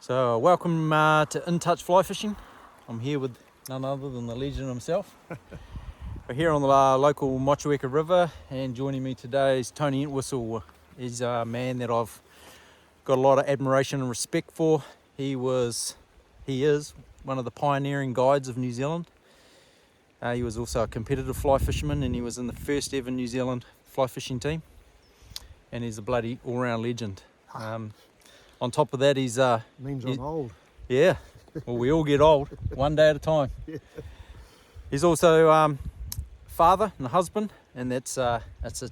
So welcome to In Touch Fly Fishing. I'm here with none other than the legend himself. We're here on the local Motueka River, and joining me today is Tony Entwistle. He's a man that I've got a lot of admiration and respect for. He is one of the pioneering guides of New Zealand. He was also a competitive fly fisherman, and he was in the first ever New Zealand fly fishing team. And he's a bloody all-round legend. On top of that, Means I'm old. Yeah, well, we all get old, one day at a time. Yeah. He's also father and husband, and that's a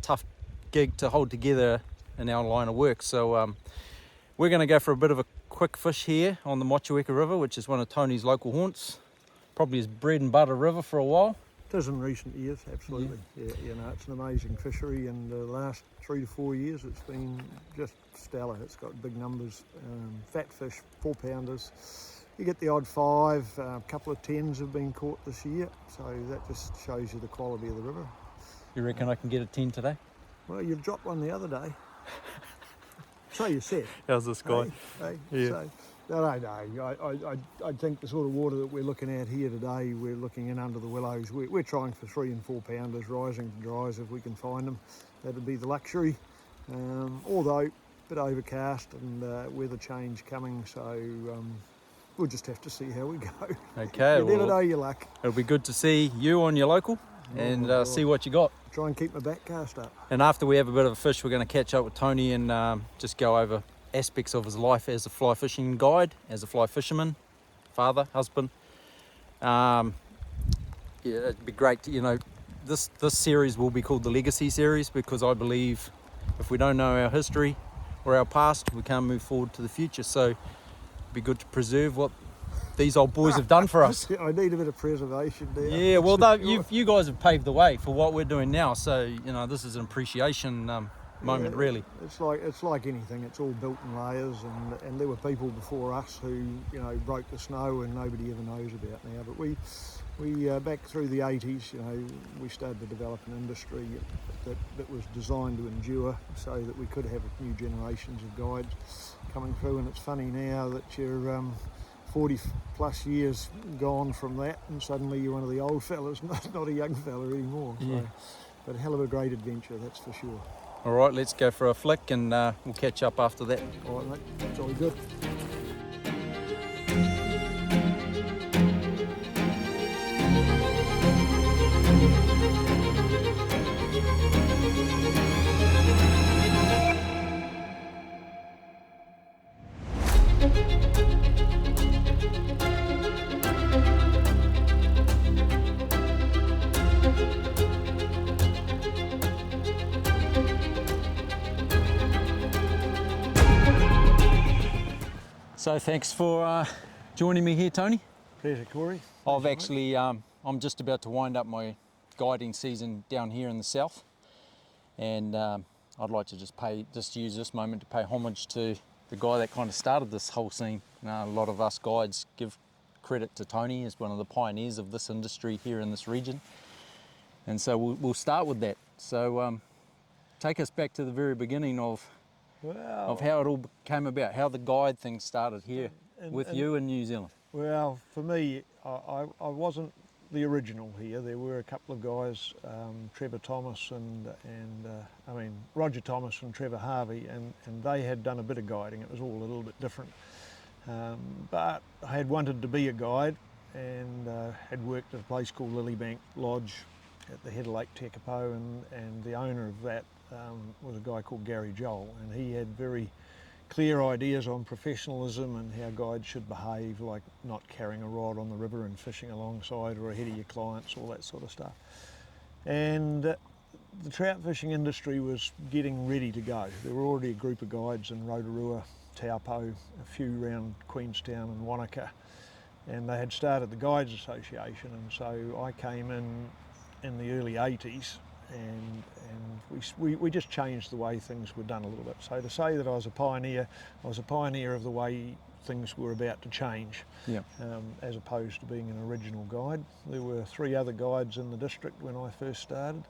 tough gig to hold together in our line of work. So we're going to go for a bit of a quick fish here on the Motueka River, which is one of Tony's local haunts. Probably his bread and butter river for a while. It is in recent years, absolutely. Yeah, it's an amazing fishery, and the last 3 to 4 years it's been just stellar. It's got big numbers, fat fish, 4-pounders. You get the odd 5, a couple of 10s have been caught this year, so that just shows you the quality of the river. You reckon I can get a 10 today? Well, you've dropped one the other day. So you said. How's this guy? Hey, Yeah. So, no. I think the sort of water that we're looking at here today, we're looking in under the willows. We're trying for 3 and 4-pounders, rising to dries if we can find them. That'd be the luxury. Although a bit overcast and weather change coming, so we'll just have to see how we go. Okay, You never know your luck. It'll be good to see you on your local and see what you got. Try and keep my back cast up. And after we have a bit of a fish, we're going to catch up with Tony and just go over aspects of his life as a fly fishing guide, as a fly fisherman, father, husband. Yeah, it'd be great to, this series will be called the Legacy Series, because I believe if we don't know our history or our past, we can't move forward to the future. So it'd be good to preserve what these old boys have done for us. I need a bit of preservation there. Yeah, well, you guys have paved the way for what we're doing now. So, this is an appreciation moment, really. It's like anything. It's all built in layers, and there were people before us who broke the snow and nobody ever knows about now. But we back through the 80s, we started to develop an industry that was designed to endure, so that we could have new generations of guides coming through. And it's funny now that you're 40 plus years gone from that, and suddenly you're one of the old fellas, not a young fella anymore. Yeah. So, but a hell of a great adventure, that's for sure. All right, let's go for a flick and we'll catch up after that. All right, mate, that's all good. So thanks for joining me here, Tony. Pleasure, Corey. I've actually, I'm just about to wind up my guiding season down here in the south, and I'd like to just use this moment to pay homage to the guy that kind of started this whole scene. A lot of us guides give credit to Tony as one of the pioneers of this industry here in this region, and so we'll start with that. So take us back to the very beginning of how it all came about, how the guide thing started here with you in New Zealand. Well, for me, I wasn't the original here. There were a couple of guys, Trevor Thomas and Roger Thomas and Trevor Harvey, and they had done a bit of guiding. It was all a little bit different. But I had wanted to be a guide, and had worked at a place called Lilybank Lodge at the head of Lake Tekapo, and the owner of that was a guy called Gary Joel, and he had very clear ideas on professionalism and how guides should behave, like not carrying a rod on the river and fishing alongside or ahead of your clients, all that sort of stuff. And the trout fishing industry was getting ready to go. There were already a group of guides in Rotorua, Taupo, a few around Queenstown and Wanaka, and they had started the Guides Association, and so I came in the early 80s, and we just changed the way things were done a little bit. So to say that I was a pioneer of the way things were about to change, as opposed to being an original guide. There were 3 other guides in the district when I first started.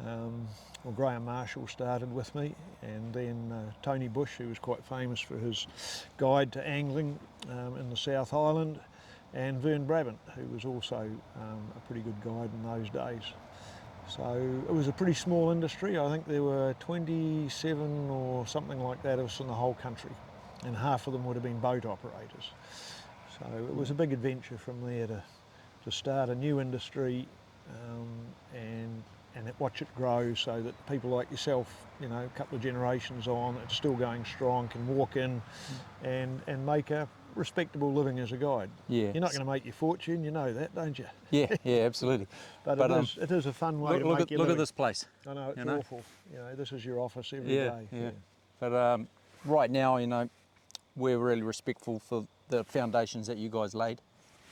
Well, Graham Marshall started with me, and then Tony Bush, who was quite famous for his guide to angling in the South Island, and Vern Brabant, who was also a pretty good guide in those days. So it was a pretty small industry. I think there were 27 or something like that of us in the whole country, and half of them would have been boat operators. So it was a big adventure from there to start a new industry and watch it grow, so that people like yourself, you know, a couple of generations on, it's still going strong, can walk in and make a respectable living as a guide. Yeah. You're not going to make your fortune, you know that, don't you? Yeah, absolutely. But it is a fun way to make your look living. at this place. I know, it's you know? awful. You know, this is your office every day. Yeah. But right now, you know, we're really respectful for the foundations that you guys laid.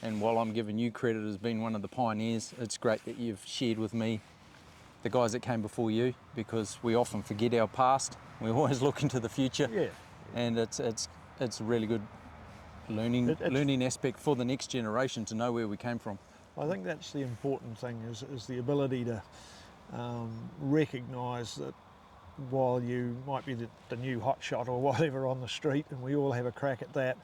And while I'm giving you credit as being one of the pioneers, it's great that you've shared with me the guys that came before you, because we often forget our past. We always look into the future. Yeah. And it's a really good learning aspect for the next generation to know where we came from. I think that's the important thing, is the ability to recognise that while you might be the new hotshot or whatever on the street, and we all have a crack at that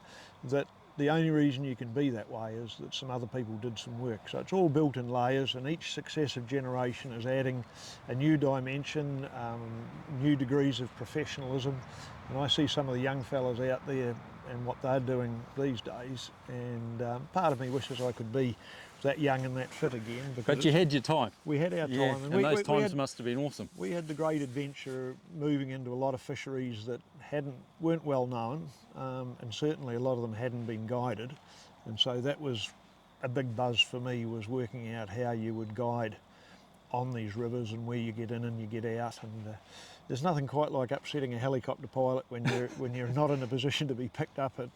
the only reason you can be that way is that some other people did some work. So it's all built in layers, and each successive generation is adding a new dimension, new degrees of professionalism. And I see some of the young fellas out there and what they're doing these days, and part of me wishes I could be that young and that fit again. But you had your time. We had our time. Yeah, and those times must have been awesome. We had the great adventure moving into a lot of fisheries that weren't well known, and certainly a lot of them hadn't been guided. And so that was a big buzz for me, was working out how you would guide on these rivers and where you get in and you get out. And there's nothing quite like upsetting a helicopter pilot when you're not in a position to be picked up at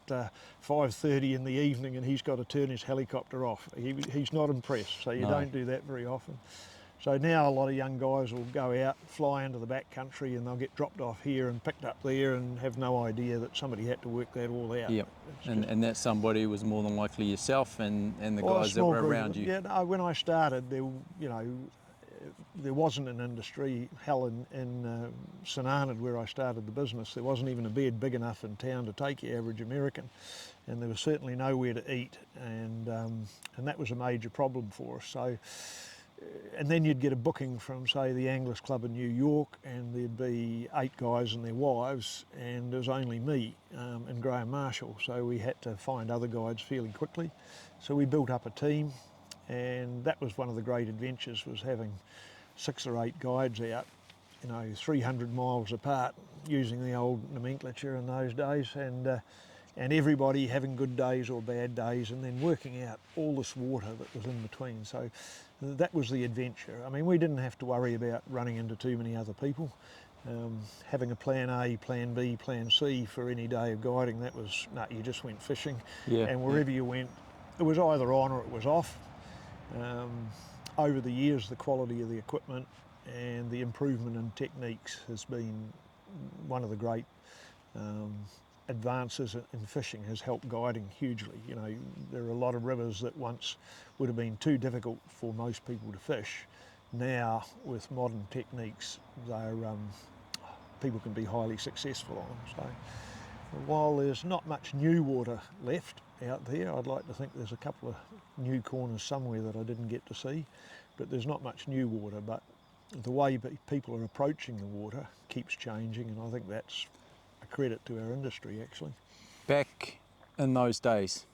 5:30 in the evening and he's got to turn his helicopter off. He's not impressed, so you don't do that very often. So now a lot of young guys will go out, fly into the back country, and they'll get dropped off here and picked up there and have no idea that somebody had to work that all out. Yep. And that somebody was more than likely yourself and the guys that were around you. Yeah, no, when I started, there wasn't an industry. Hell, in St Arnaud, where I started the business, there wasn't even a bed big enough in town to take your average American, and there was certainly nowhere to eat, and that was a major problem for us. So, and then you'd get a booking from, say, the Anglers Club in New York, and there'd be 8 guys and their wives, and there was only me and Graham Marshall, so we had to find other guides fairly quickly. So we built up a team, and that was one of the great adventures, was having 6 or 8 guides out, 300 miles apart, using the old nomenclature in those days, and everybody having good days or bad days, and then working out all this water that was in between. So that was the adventure. I mean, we didn't have to worry about running into too many other people. Having a plan A, plan B, plan C for any day of guiding, that was, you just went fishing. Yeah. And wherever you went, it was either on or it was off. Over the years, the quality of the equipment and the improvement in techniques has been one of the great advances in fishing, has helped guiding hugely. There are a lot of rivers that once would have been too difficult for most people to fish. Now, with modern techniques, people can be highly successful on them. So while there's not much new water left out there, I'd like to think there's a couple of new corners somewhere that I didn't get to see, but there's not much new water. But the way people are approaching the water keeps changing, and I think that's a credit to our industry, actually. Back in those days,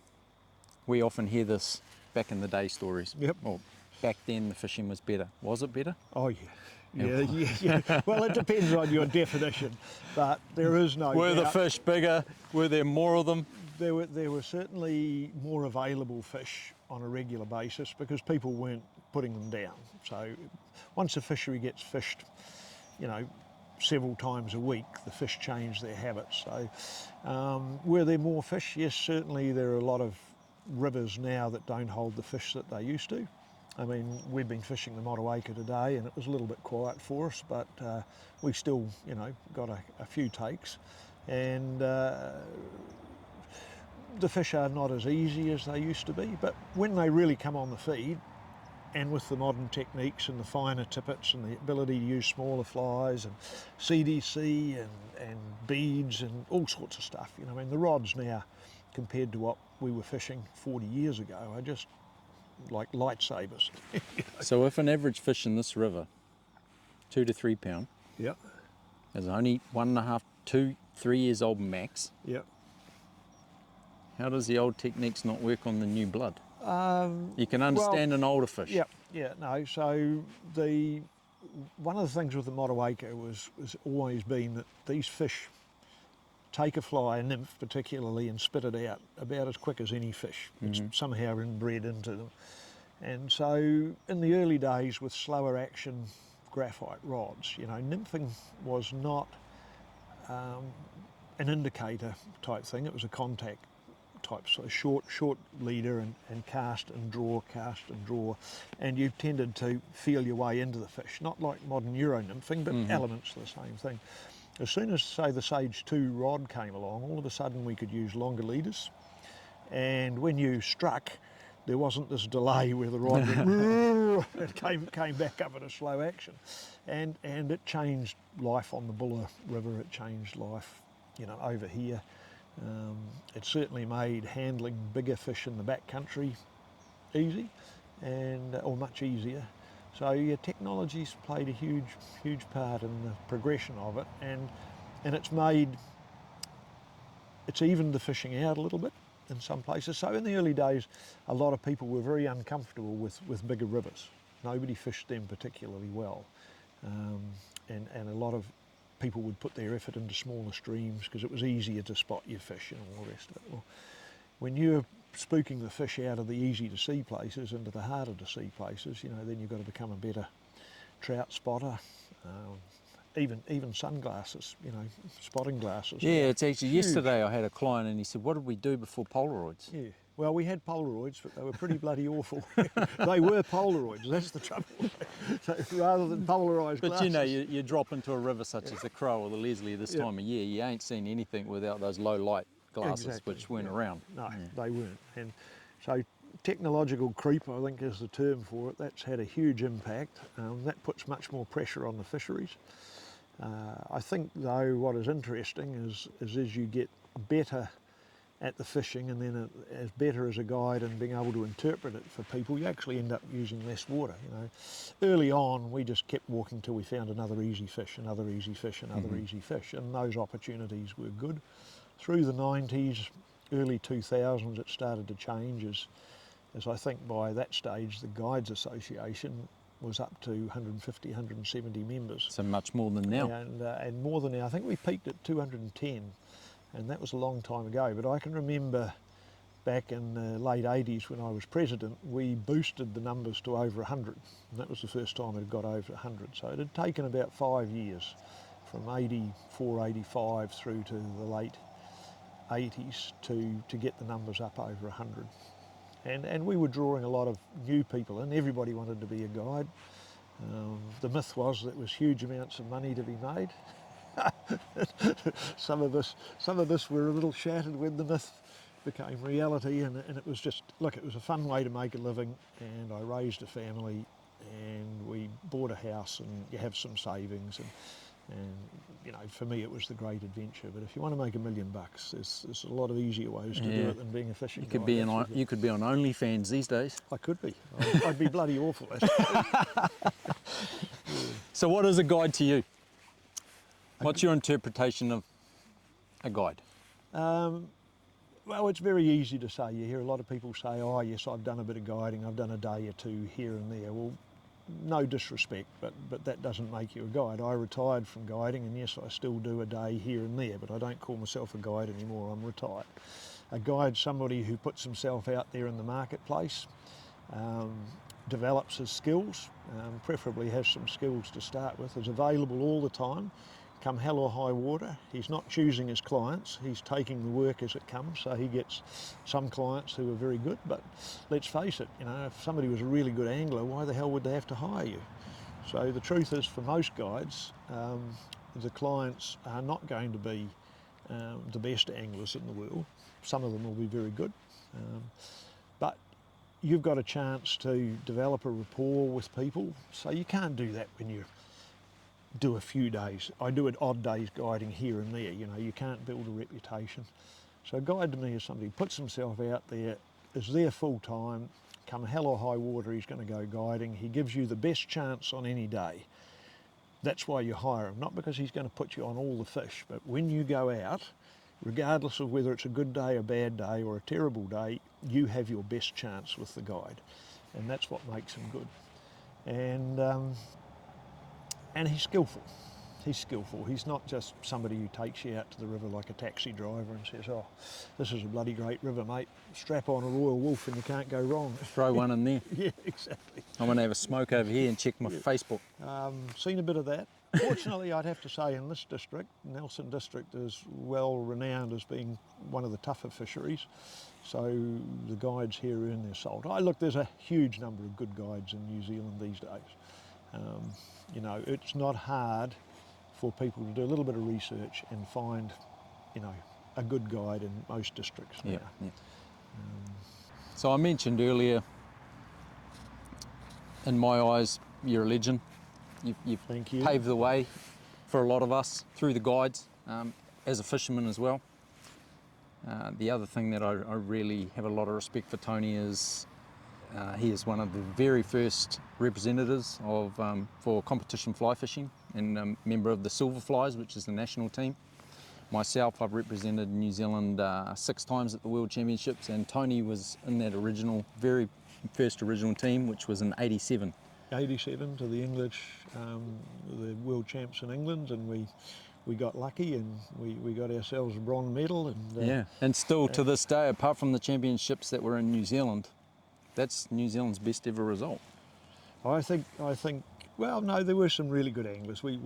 we often hear this back in the day stories. Yep. Well, back then the fishing was better. Was it better? Oh yeah. Yeah. Well, it depends on your definition, but there is no Were doubt. the fish bigger? Were there more of them? There were certainly more available fish on a regular basis because people weren't putting them down. So once a fishery gets fished, several times a week, the fish change their habits. So were there more fish? Yes, certainly there are a lot of rivers now that don't hold the fish that they used to. I mean, we've been fishing the Motueka today and it was a little bit quiet for us, but we still, got a few takes. And the fish are not as easy as they used to be, but when they really come on the feed, and with the modern techniques and the finer tippets and the ability to use smaller flies and CDC and beads and all sorts of stuff. You know, I mean, the rods now, compared to what we were fishing 40 years ago, are just like lightsabers. So if an average fish in this river, 2 to 3 pound, Yeah, is only 1.5, 2, 3 years old max, yeah. how does the old techniques not work on the new blood? You can understand an older fish. Yeah, no. So one of the things with the Motueka was always been that these fish take a fly, a nymph particularly, and spit it out about as quick as any fish. It's somehow inbred into them. And so in the early days with slower action graphite rods, you know, nymphing was not an indicator type thing. It was a contact type, so short leader and cast and draw, and you tended to feel your way into the fish, not like modern Euro nymphing, but elements of the same thing. As soon as, say, the Sage 2 rod came along, all of a sudden we could use longer leaders, and when you struck, there wasn't this delay where the rod went, it came back up at a slow action, and it changed life on the Buller River. It changed life, you know, over here. It certainly made handling bigger fish in the backcountry easy, or much easier. So yeah, technology's played a huge part in the progression of it, and it's evened the fishing out a little bit in some places. So in the early days, a lot of people were very uncomfortable with bigger rivers. Nobody fished them particularly well, and a lot of people would put their effort into smaller streams because it was easier to spot your fish and all the rest of it. Well, when you're spooking the fish out of the easy to see places into the harder to see places, you know, then you've got to become a better trout spotter. Even sunglasses, you know, spotting glasses. Yeah, it's actually huge. yesterday I had a client and he said, what did we do before Polaroids? Yeah, well, we had Polaroids, but they were pretty bloody awful. They were Polaroids, that's the trouble. So rather than polarised But glasses. you know, you drop into a river such as the Crow or the Leslie this time of year, you ain't seen anything without those low light glasses, Exactly, which weren't around. No, they weren't. And so technological creep, I think, is the term for it. That's had a huge impact. That puts much more pressure on the fisheries. I think, though, what is interesting is as you get better at the fishing, and then as better as a guide and being able to interpret it for people, you actually end up using less water. You know, early on we just kept walking till we found another easy fish, another easy fish, another easy fish, and those opportunities were good. Through the 90s, early 2000s, it started to change as I think by that stage the Guides Association was up to 150, 170 members. So much more than now. And more than now. I think we peaked at 210, and that was a long time ago. But I can remember back in the late 80s when I was president, we boosted the numbers to over 100, and that was the first time it had got over 100. So it had taken about 5 years, from 84, 85 through to the late 80s to get the numbers up over 100. And we were drawing a lot of new people in. Everybody wanted to be a guide. The myth was that there was huge amounts of money to be made. Some of us were a little shattered when the myth became reality, and it was just, look, it was a fun way to make a living, and I raised a family, and we bought a house, and you have some savings, and you know, for me it was the great adventure. But if you want to make $1 million, there's a lot of easier ways to do it than being a fishing guide. You could be on OnlyFans these days. I could be. I'd be bloody awful at it. So what is a guide to you? What's your interpretation of a guide? Well, it's very easy to say. You hear a lot of people say, oh yes, I've done a bit of guiding, I've done a day or two here and there. Well, no disrespect, but that doesn't make you a guide. I retired from guiding, and yes, I still do a day here and there, but I don't call myself a guide anymore. I'm retired. A guide's somebody who puts himself out there in the marketplace, develops his skills, preferably has some skills to start with, is available all the time, come hell or high water. He's not choosing his clients, he's taking the work as it comes. So he gets some clients who are very good, but let's face it, you know, if somebody was a really good angler, why the hell would they have to hire you? So the truth is, for most guides, the clients are not going to be the best anglers in the world. Some of them will be very good, but you've got a chance to develop a rapport with people. So you can't do that when you do a few days. I do it odd days guiding here and there, you know, you can't build a reputation. So a guide to me is somebody who puts himself out there, is there full time, come hell or high water, he's going to go guiding. He gives you the best chance on any day. That's why you hire him, not because he's going to put you on all the fish, but when you go out, regardless of whether it's a good day, a bad day or a terrible day, you have your best chance with the guide. And that's what makes him good. And he's skillful. He's skillful. He's not just somebody who takes you out to the river like a taxi driver and says, oh, this is a bloody great river, mate. Strap on a Royal Wolf and you can't go wrong. Throw one in there. Yeah, exactly. I'm going to have a smoke over here and check my Facebook. Seen a bit of that. Fortunately, I'd have to say in this district, Nelson District is well renowned as being one of the tougher fisheries. So the guides here earn their salt. Look, there's a huge number of good guides in New Zealand these days. You know, it's not hard for people to do a little bit of research and find, you know, a good guide in most districts now. Yeah. So I mentioned earlier, in my eyes, you're a legend. You've Thank you. paved the way for a lot of us through the guides, as a fisherman as well. The other thing that I really have a lot of respect for Tony is he is one of the very first representatives of for competition fly fishing and a member of the Silver Flies, which is the national team. Myself, I've represented New Zealand 6 times at the World Championships, and Tony was in that very first original team, which was in '87. 87 to the English, the world champs in England, and we got lucky and we got ourselves a bronze medal. And and still to this day, apart from the championships that were in New Zealand, that's New Zealand's best ever result. I think. Well, no, there were some really good anglers. We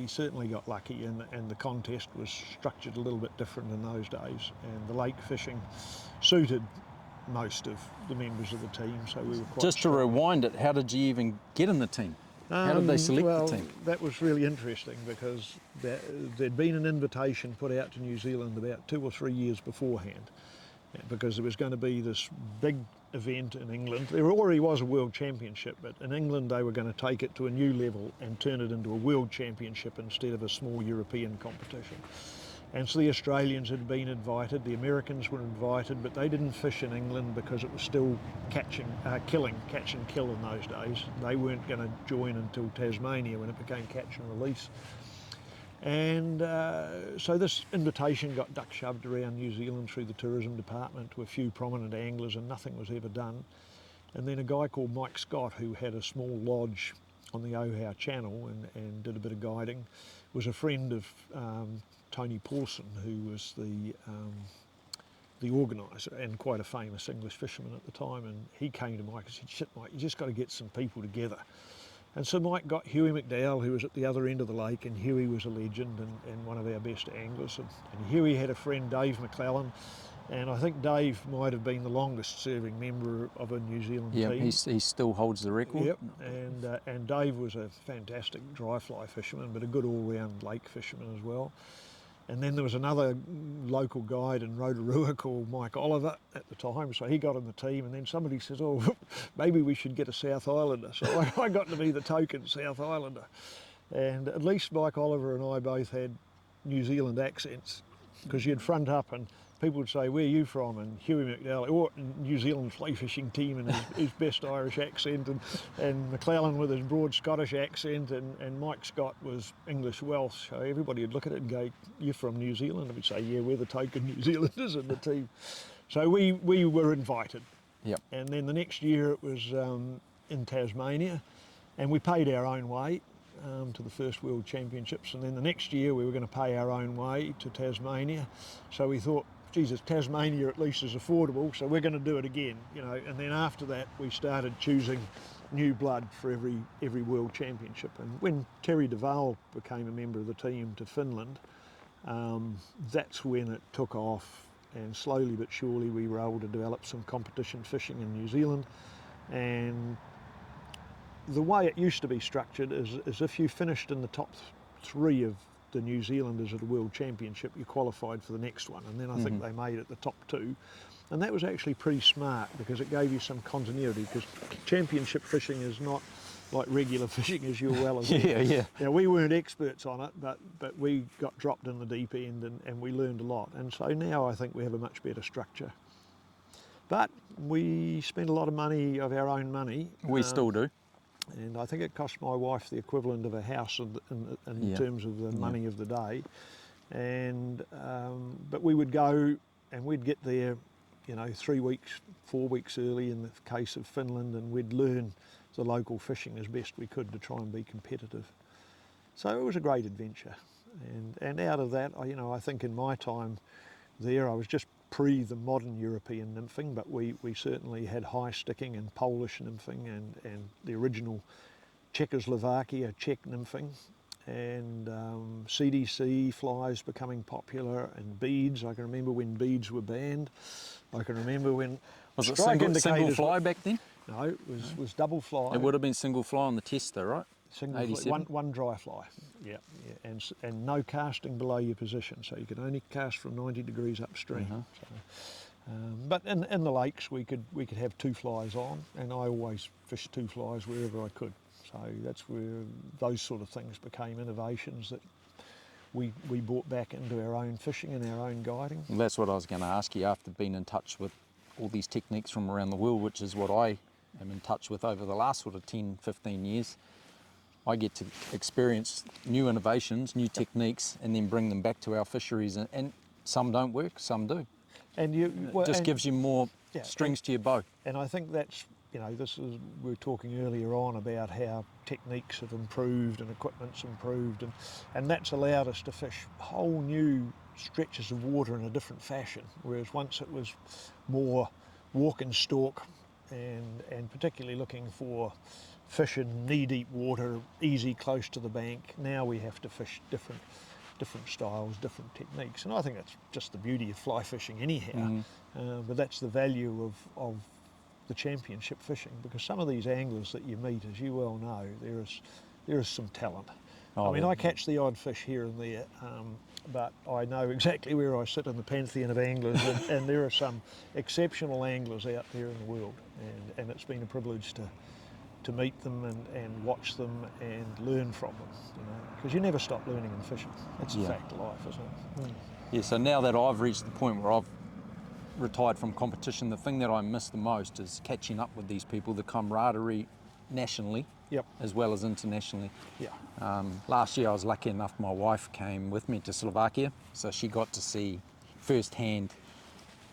certainly got lucky, and the contest was structured a little bit different in those days, and the lake fishing suited most of the members of the team, so we were quite Just strong. to rewind it, how did you even get in the team? How did they select the team? That was really interesting because there'd been an invitation put out to New Zealand about 2 or 3 years beforehand, because there was going to be this big event in England. There already was a world championship, but in England they were going to take it to a new level and turn it into a world championship instead of a small European competition. And so the Australians had been invited, the Americans were invited, but they didn't fish in England because it was still catch and kill in those days. They weren't going to join until Tasmania when it became catch and release. And so this invitation got duck shoved around New Zealand through the tourism department to a few prominent anglers, and nothing was ever done. And then a guy called Mike Scott, who had a small lodge on the Ohau Channel and did a bit of guiding, was a friend of Tony Paulson, who was the organiser and quite a famous English fisherman at the time. And he came to Mike and said, "Shit, Mike, you just got to get some people together." And so Mike got Huey McDowell, who was at the other end of the lake, and Huey was a legend and one of our best anglers. And Huey had a friend, Dave McClellan, and I think Dave might have been the longest serving member of a New Zealand team. Yeah, he still holds the record. Yep, and Dave was a fantastic dry fly fisherman, but a good all-round lake fisherman as well. And then there was another local guide in Rotorua called Mike Oliver at the time, so he got in the team, and then somebody says, oh, maybe we should get a South Islander. So I got to be the token South Islander. And at least Mike Oliver and I both had New Zealand accents, because you'd front up and people would say, "Where are you from?" And Huey McDowell, or New Zealand fly fishing team, and his best Irish accent, and McClellan with his broad Scottish accent, and Mike Scott was English Welsh. So everybody would look at it and go, "You're from New Zealand?" And we'd say, "Yeah, we're the token New Zealanders in the team." So we were invited. Yep. And then the next year it was in Tasmania, and we paid our own way to the first World Championships. And then the next year we were going to pay our own way to Tasmania. So we thought, Jesus, Tasmania at least is affordable, so we're going to do it again, you know. And then after that, we started choosing new blood for every World Championship. And when Terry DeVale became a member of the team to Finland, that's when it took off. And slowly but surely, we were able to develop some competition fishing in New Zealand. And the way it used to be structured is if you finished in the top 3 of the New Zealanders at a World Championship, you qualified for the next one, and then I think they made it the top 2, And that was actually pretty smart because it gave you some continuity, because championship fishing is not like regular fishing, as you're well aware. Yeah. Now, we weren't experts on it, but we got dropped in the deep end and we learned a lot. And so now I think we have a much better structure. But we spend a lot of money, of our own money. We still do. And I think it cost my wife the equivalent of a house in Yeah. terms of the money of the day. And but we would go and we'd get there, 3 weeks, 4 weeks early in the case of Finland, and we'd learn the local fishing as best we could to try and be competitive. So it was a great adventure. And out of that, I think in my time there, I was just pre the modern European nymphing, but we certainly had high sticking and Polish nymphing and the original Czechoslovakia Czech nymphing, and CDC flies becoming popular, and beads. I can remember when beads were banned. I can remember when Was it strike single indicators fly back then? No, it was double fly. It would have been single fly on the test though, right? Single fly, one dry fly, yeah, and no casting below your position, so you could only cast from 90 degrees upstream. So, but in the lakes we could have 2 flies on, and I always fished 2 flies wherever I could. So that's where those sort of things became innovations that we brought back into our own fishing and our own guiding. Well, that's what I was going to ask you, after being in touch with all these techniques from around the world, which is what I am in touch with over the last sort of 10, 15 years. I get to experience new innovations, new techniques, and then bring them back to our fisheries, and some don't work, some do. And It just gives you more strings to your bow. And I think that's, we were talking earlier on about how techniques have improved and equipment's improved, and that's allowed us to fish whole new stretches of water in a different fashion, whereas once it was more walk and stalk, and particularly looking for fish in knee-deep water, easy, close to the bank. Now we have to fish different styles, different techniques, and I think that's just the beauty of fly fishing anyhow. But that's the value of the championship fishing, because some of these anglers that you meet, as you well know, there is some talent. Oh, I mean, I catch the odd fish here and there, but I know exactly where I sit in the pantheon of anglers, and there are some exceptional anglers out there in the world, and it's been a privilege to meet them and watch them and learn from them, because you never stop learning in fishing. It's a fact of life, isn't it? Yeah, so now that I've reached the point where I've retired from competition, the thing that I miss the most is catching up with these people, the camaraderie nationally, as well as internationally. Last year I was lucky enough, my wife came with me to Slovakia, so she got to see firsthand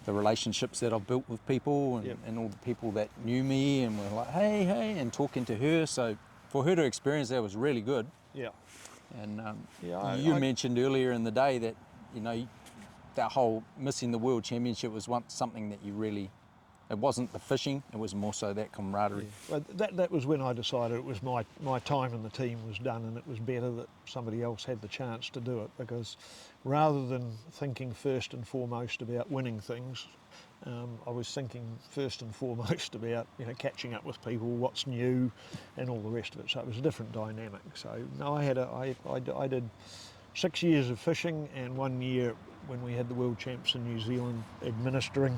the relationships that I've built with people, and all the people that knew me and were like, hey, and talking to her. So for her to experience that was really good. And you mentioned earlier in the day that, that whole missing the world championship was something that you really, it wasn't the fishing, it was more so that camaraderie. Well, that was when I decided it was my time in the team was done, and it was better that somebody else had the chance to do it, because rather than thinking first and foremost about winning things, I was thinking first and foremost about catching up with people, what's new, and all the rest of it. So it was a different dynamic. So no, I did 6 years of fishing, and 1 year when we had the world champs in New Zealand administering,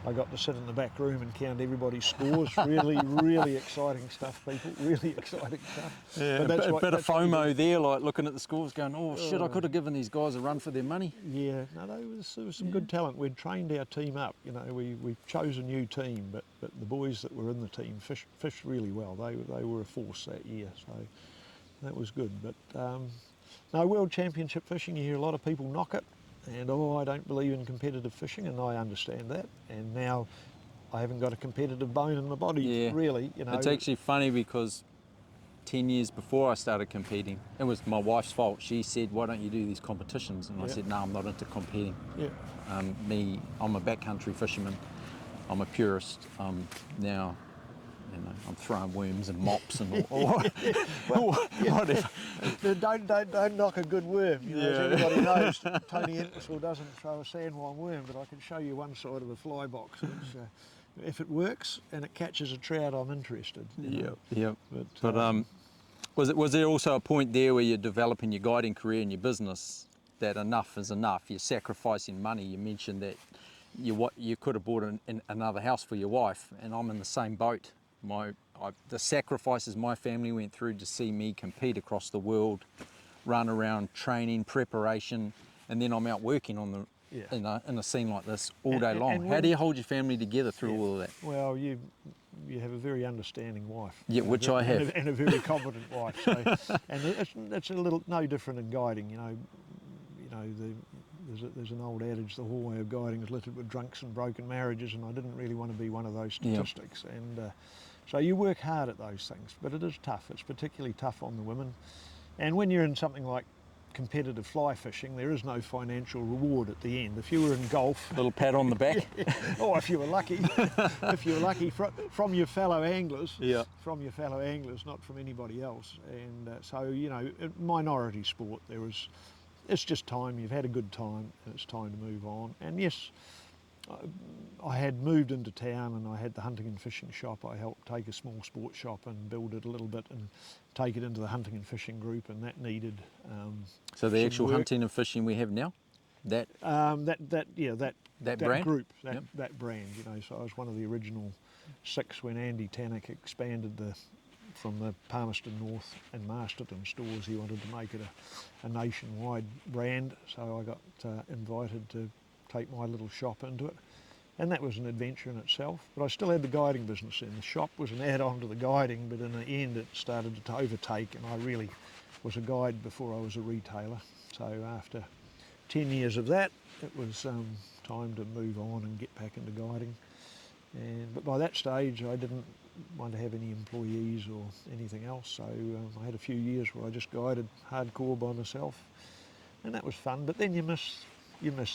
I got to sit in the back room and count everybody's scores. Really exciting stuff, people. Really exciting stuff. Yeah, but a bit of FOMO there, like looking at the scores, going, "Oh shit, I could have given these guys a run for their money." Yeah, no, there was some good talent. We'd trained our team up. We chose a new team, but the boys that were in the team fished really well. They were a force that year, so that was good. But no, World Championship fishing, you hear a lot of people knock it, and I don't believe in competitive fishing, and I understand that. And now I haven't got a competitive bone in my body, really. It's actually funny because 10 years before I started competing, it was my wife's fault. She said, "Why don't you do these competitions?" And I said, "No, I'm not into competing. I'm a backcountry fisherman. I'm a purist. Now, I'm throwing worms and mops and all. Whatever." Don't knock a good worm. As everybody knows, Tony Entwistle doesn't throw a sandworm worm, but I can show you one side of a fly box. If it works and it catches a trout, I'm interested. But was there also a point there where you're developing your guiding career and your business that enough is enough? You're sacrificing money. You mentioned that you could have bought another house for your wife, and I'm in the same boat. The sacrifices my family went through to see me compete across the world, run around training, preparation, and then I'm out working on the in a scene like this all day long. How do you hold your family together through all of that? Well, you have a very understanding wife. Yeah, which I have. And a very competent wife. So, and it's a little no different in guiding. There's an old adage: the hallway of guiding is littered with drunks and broken marriages, and I didn't really want to be one of those statistics. Yep. And so you work hard at those things, but it is tough. It's particularly tough on the women. And when you're in something like competitive fly fishing, there is no financial reward at the end. If you were in golf, a little pat on the back, or if you were lucky, from your fellow anglers, from your fellow anglers, not from anybody else. And so minority sport, it's just time. You've had a good time, and it's time to move on. And yes, I had moved into town, and I had the hunting and fishing shop. I helped take a small sports shop and build it a little bit and take it into the hunting and fishing group, and that needed so the actual work. Hunting and fishing we have now, that brand? Group, that brand. So I was one of the original 6 when Andy Tannock expanded from the Palmerston North and Masterton stores. He wanted to make it a nationwide brand, so I got invited to take my little shop into it, and that was an adventure in itself. But I still had the guiding business in. The shop was an add-on to the guiding, but in the end it started to overtake, and I really was a guide before I was a retailer. So after 10 years of that, it was time to move on and get back into guiding. But by that stage I didn't want to have any employees or anything else, so I had a few years where I just guided hardcore by myself, and that was fun. But then you miss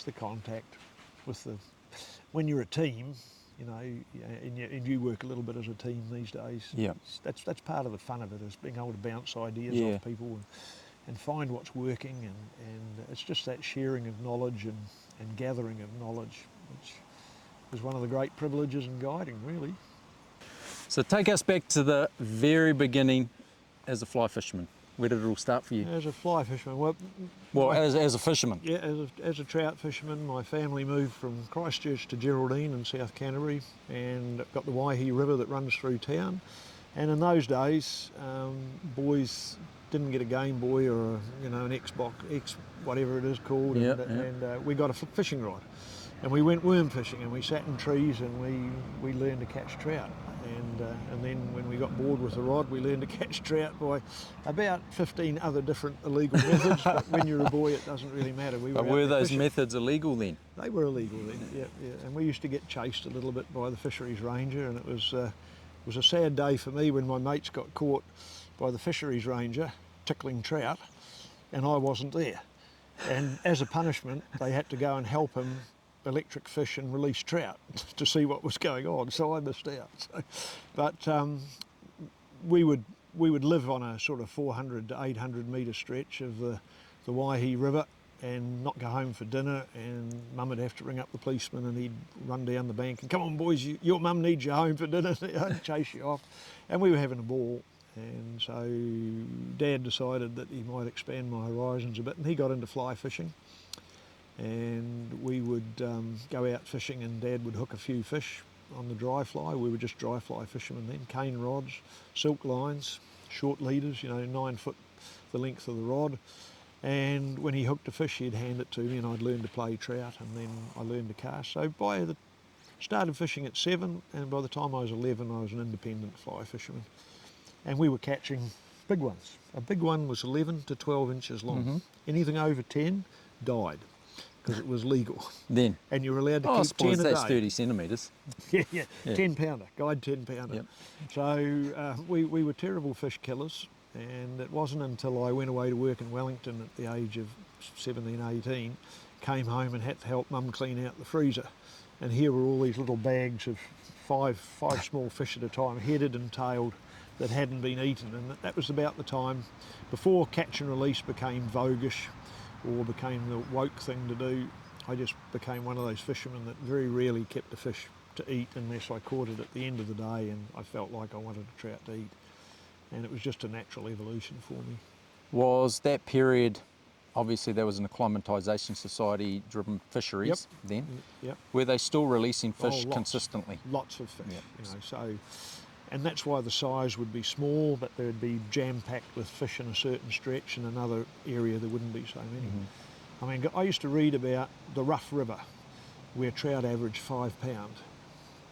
the contact with when you're a team, and you work a little bit as a team these days. Yeah, that's part of the fun of it, is being able to bounce ideas off people and find what's working, and it's just that sharing of knowledge and gathering of knowledge, which is one of the great privileges in guiding, really. So take us back to the very beginning as a fly fisherman. Where did it all start for you? As a fly fisherman, as a fisherman. Yeah, as a trout fisherman, my family moved from Christchurch to Geraldine in South Canterbury, and got the Waihi River that runs through town. And in those days, boys didn't get a Game Boy or an Xbox, whatever it is called, and we got a fishing rod, and we went worm fishing, and we sat in trees, and we learned to catch trout. And then when we got bored with the rod, we learned to catch trout by about 15 other different illegal methods. But when you're a boy, it doesn't really matter. Were those methods illegal then? They were illegal then. Yeah. And we used to get chased a little bit by the fisheries ranger, and it was a sad day for me when my mates got caught by the fisheries ranger tickling trout, and I wasn't there. And as a punishment, they had to go and help him electric fish and release trout to see what was going on, so I missed out. But we would live on a sort of 400 to 800 metre stretch of the Waihi River and not go home for dinner, and Mum would have to ring up the policeman, and he'd run down the bank and, "Come on boys, your mum needs you home for dinner," and chase you off. And we were having a ball, and so Dad decided that he might expand my horizons a bit, and he got into fly fishing. And we would go out fishing, and Dad would hook a few fish on the dry fly. We were just dry fly fishermen then. Cane rods, silk lines, short leaders, 9 foot the length of the rod. And when he hooked a fish, he'd hand it to me, and I'd learn to play trout, and then I learned to cast. So started fishing at 7, and by the time I was 11, I was an independent fly fisherman. And we were catching big ones. A big one was 11 to 12 inches long. Mm-hmm. Anything over 10 died, because it was legal. Then. And you were allowed to keep 10 a day. That's 30 centimetres. Yeah. 10 pounder, guide 10 pounder. Yep. So we were terrible fish killers, and it wasn't until I went away to work in Wellington at the age of 17, 18, came home and had to help Mum clean out the freezer. And here were all these little bags of five small fish at a time, headed and tailed, that hadn't been eaten. And that was about the time before catch and release became voguish, or became the woke thing to do. I just became one of those fishermen that very rarely kept a fish to eat unless I caught it at the end of the day and I felt like I wanted a trout to eat. And it was just a natural evolution for me. Was that period obviously there was an acclimatisation society driven fisheries then. Yep. Were they still releasing fish Lots. consistently? Lots of fish, Yep. you know, so, and that's why the size would be small, but there'd be jam-packed with fish in a certain stretch, and another area there wouldn't be so many. I mean, I used to read about the Rough River, where trout averaged £5,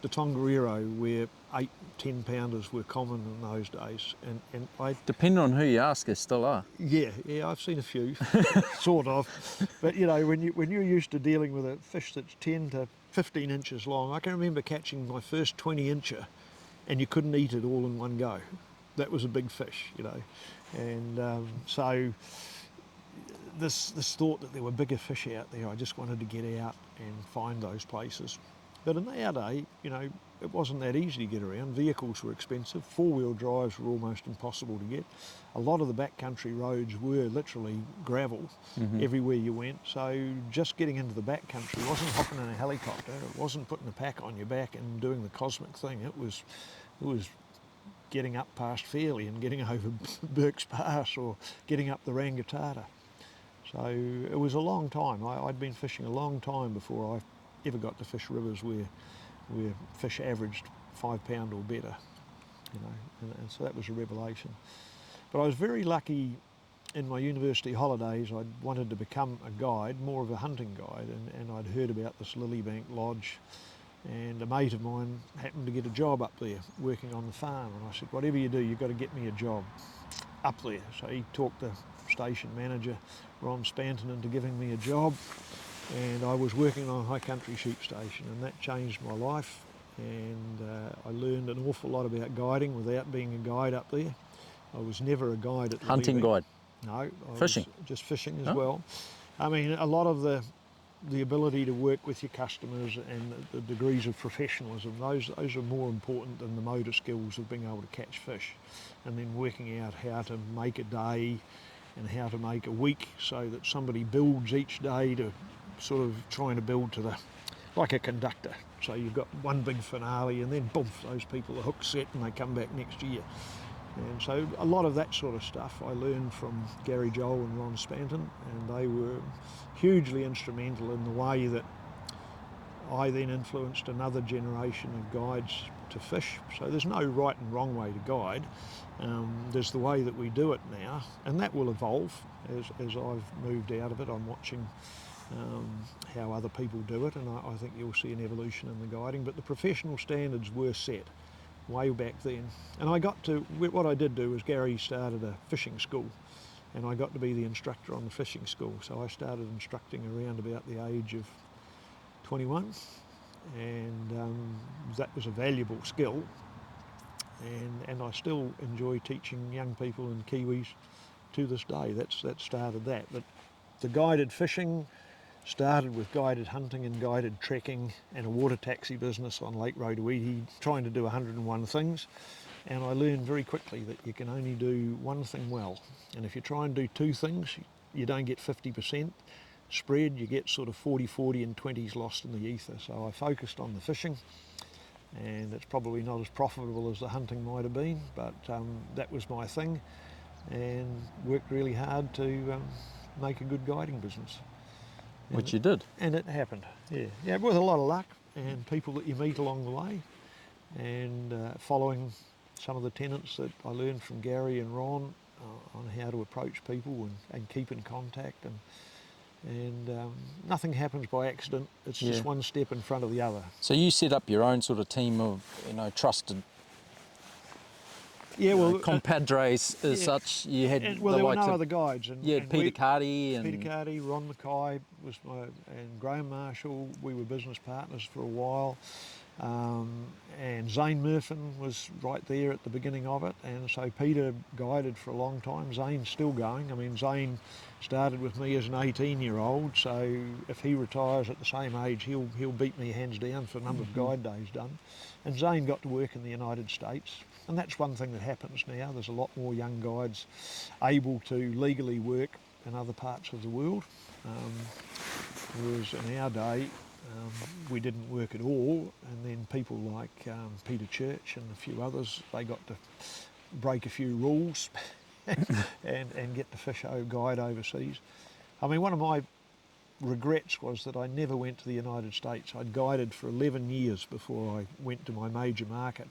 the Tongariro, where 8-10 pounders were common in those days, and I Depending on who you ask, they still are. yeah, I've seen a few, sort of. But you know, when you're used to dealing with a fish that's 10 to 15 inches long, I can remember catching my first 20-incher, and you couldn't eat it all in one go. That was a big fish, you know. And so this thought that there were bigger fish out there, I just wanted to get out and find those places. But in our day, you know, it wasn't that easy to get around. Vehicles were expensive. Four-wheel drives were almost impossible to get. A lot of the backcountry roads were literally gravel everywhere you went. So just getting into the backcountry wasn't hopping in a helicopter. It wasn't putting a pack on your back and doing the cosmic thing. It was getting up past Fairley and getting over Burke's Pass or getting up the Rangitata. So it was a long time. I'd been fishing a long time before I ever got to fish rivers where fish averaged £5 or better, you know, and so that was a revelation. But I was very lucky in my university holidays. I'd wanted to become a guide, more of a hunting guide, and I'd heard about this Lilybank Lodge, and a mate of mine happened to get a job up there working on the farm, and I said, whatever you do, you've got to get me a job up there. So he talked the station manager, Ron Spanton, into giving me a job, and I was working on a high country sheep station, and that changed my life, and I learned an awful lot about guiding without being a guide up there. I was never a guide at Hunting Lilybank. guide? No. I Fishing? was just fishing as well. I mean, a lot of the ability to work with your customers and the degrees of professionalism, those are more important than the motor skills of being able to catch fish, and then working out how to make a day and how to make a week so that somebody builds each day to sort of trying to build to like a conductor. So you've got one big finale and then boom, those people are hook set and they come back next year. And so a lot of that sort of stuff I learned from Gary Joel and Ron Spanton, and they were hugely instrumental in the way that I then influenced another generation of guides to fish. So there's no right and wrong way to guide. There's the way that we do it now, and that will evolve as I've moved out of it. I'm watching how other people do it, and I think you'll see an evolution in the guiding. But the professional standards were set way back then. And what I did do was Gary started a fishing school, and I got to be the instructor on the fishing school. So I started instructing around about the age of 21, and that was a valuable skill. And I still enjoy teaching young people and Kiwis to this day. That started that. But the guided fishing started with guided hunting and guided trekking and a water taxi business on Lake Rotoiti, trying to do 101 things. And I learned very quickly that you can only do one thing well. And if you try and do two things, you don't get 50% spread, you get sort of 40-40 and 20s lost in the ether. So I focused on the fishing, and it's probably not as profitable as the hunting might have been, but that was my thing, and worked really hard to make a good guiding business. Which you did. And it happened, yeah, with a lot of luck and people that you meet along the way, and following some of the tenets that I learned from Gary and Ron on how to approach people and keep in contact, and nothing happens by accident. It's just one step in front of the other. So you set up your own sort of team of, trusted compadres as such. You had there were no other guides. And Peter Carty and Peter Carty, Ron Mackay was and Graham Marshall. We were business partners for a while. And Zane Murphin was right there at the beginning of it, and so Peter guided for a long time. Zane's still going. I mean, Zane started with me as an 18-year-old, so if he retires at the same age, he'll beat me hands down for the number of guide days done. And Zane got to work in the United States, and that's one thing that happens now. There's a lot more young guides able to legally work in other parts of the world, whereas in our day, we didn't work at all, and then people like Peter Church and a few others, they got to break a few rules and get to fish guide overseas. I mean, one of my regrets was that I never went to the United States. I'd guided for 11 years before I went to my major market.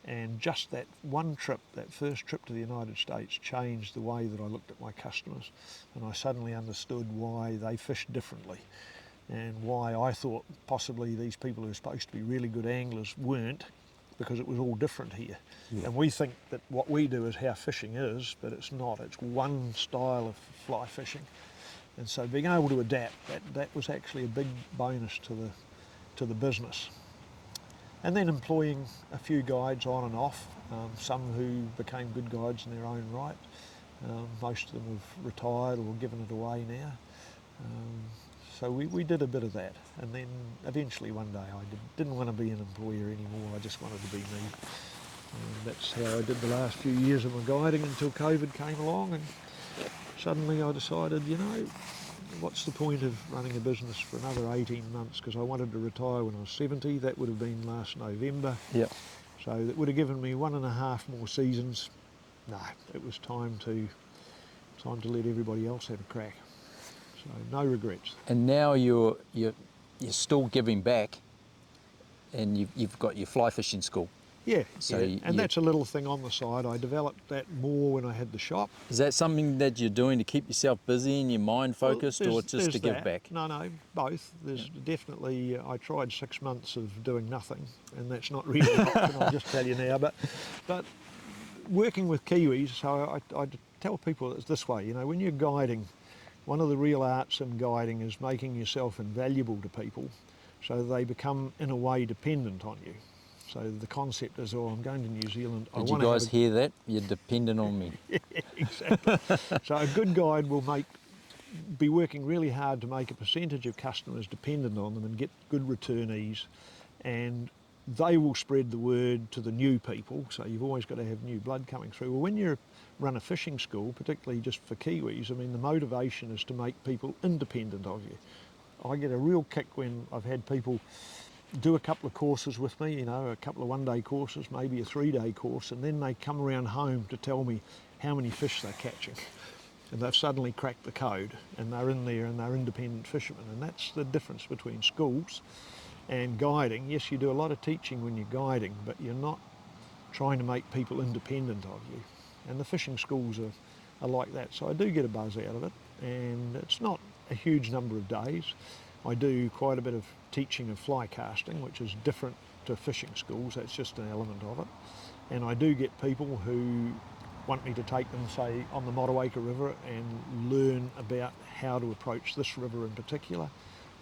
And just that one trip, that first trip to the United States, changed the way that I looked at my customers. And I suddenly understood why they fished differently and why I thought possibly these people who are supposed to be really good anglers weren't, because it was all different here. Yeah. And we think that what we do is how fishing is, but it's not. It's one style of fly fishing. And so being able to adapt, that was actually a big bonus to the business. And then employing a few guides on and off, some who became good guides in their own right. Most of them have retired or given it away now. So we did a bit of that. And then eventually one day I didn't want to be an employer anymore, I just wanted to be me. And that's how I did the last few years of my guiding until COVID came along, and suddenly I decided, you know, what's the point of running a business for another 18 months, because I wanted to retire when I was 70. That would have been last November. Yeah. So that would have given me 1.5 more seasons. No, it was time to let everybody else have a crack. So no regrets. And now you're still giving back, and you've got your fly fishing school. Yeah, So yeah. And that's a little thing on the side. I developed that more when I had the shop. Is that something that you're doing to keep yourself busy and your mind focused, Well, or just to give that. back? No, both. There's definitely, I tried 6 months of doing nothing, and that's not really an option, I'll just tell you now. But working with Kiwis, so I tell people it's this way, you know, when you're guiding, one of the real arts in guiding is making yourself invaluable to people so they become, in a way, dependent on you. So the concept is, oh, I'm going to New Zealand. Did you guys hear that? You're dependent on me. Yeah, exactly. So a good guide will be working really hard to make a percentage of customers dependent on them and get good returnees, and they will spread the word to the new people. So you've always got to have new blood coming through. Well, when you run a fishing school, particularly just for Kiwis, I mean, the motivation is to make people independent of you. I get a real kick when I've had people do a couple of courses with me, you know, a couple of one-day courses, maybe a 3-day course, and then they come around home to tell me how many fish they're catching. And they've suddenly cracked the code, and they're in there and they're independent fishermen. And that's the difference between schools and guiding. Yes, you do a lot of teaching when you're guiding, but you're not trying to make people independent of you. And the fishing schools are like that. So I do get a buzz out of it, and it's not a huge number of days. I do quite a bit of teaching of fly casting, which is different to fishing schools. That's just an element of it. And I do get people who want me to take them, say, on the Motueka River and learn about how to approach this river in particular.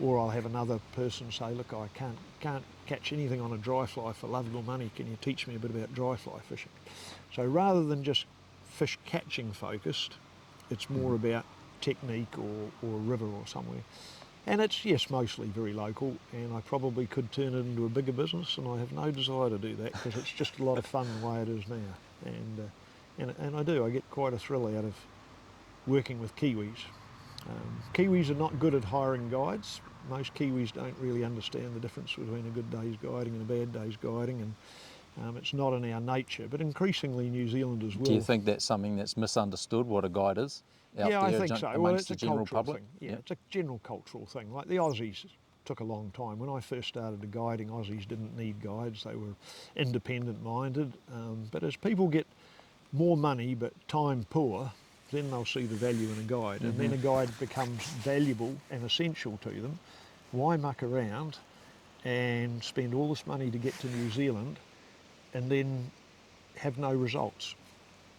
Or I'll have another person say, look, I can't catch anything on a dry fly for love or money. Can you teach me a bit about dry fly fishing? So rather than just fish catching focused, it's more about technique or a river or somewhere. And it's, yes, mostly very local, and I probably could turn it into a bigger business, and I have no desire to do that because it's just a lot of fun the way it is now. And I do, I get quite a thrill out of working with Kiwis. Kiwis are not good at hiring guides. Most Kiwis don't really understand the difference between a good day's guiding and a bad day's guiding, and it's not in our nature, but increasingly New Zealanders will. Do you think that's something that's misunderstood, what a guide is? Yeah, I think so. Well, it's the a general cultural public? thing. Yeah, it's a general cultural thing. Like the Aussies took a long time. When I first started guiding, Aussies didn't need guides. They were independent minded. But as people get more money but time poor, then they'll see the value in a guide. And then a guide becomes valuable and essential to them. Why muck around and spend all this money to get to New Zealand and then have no results?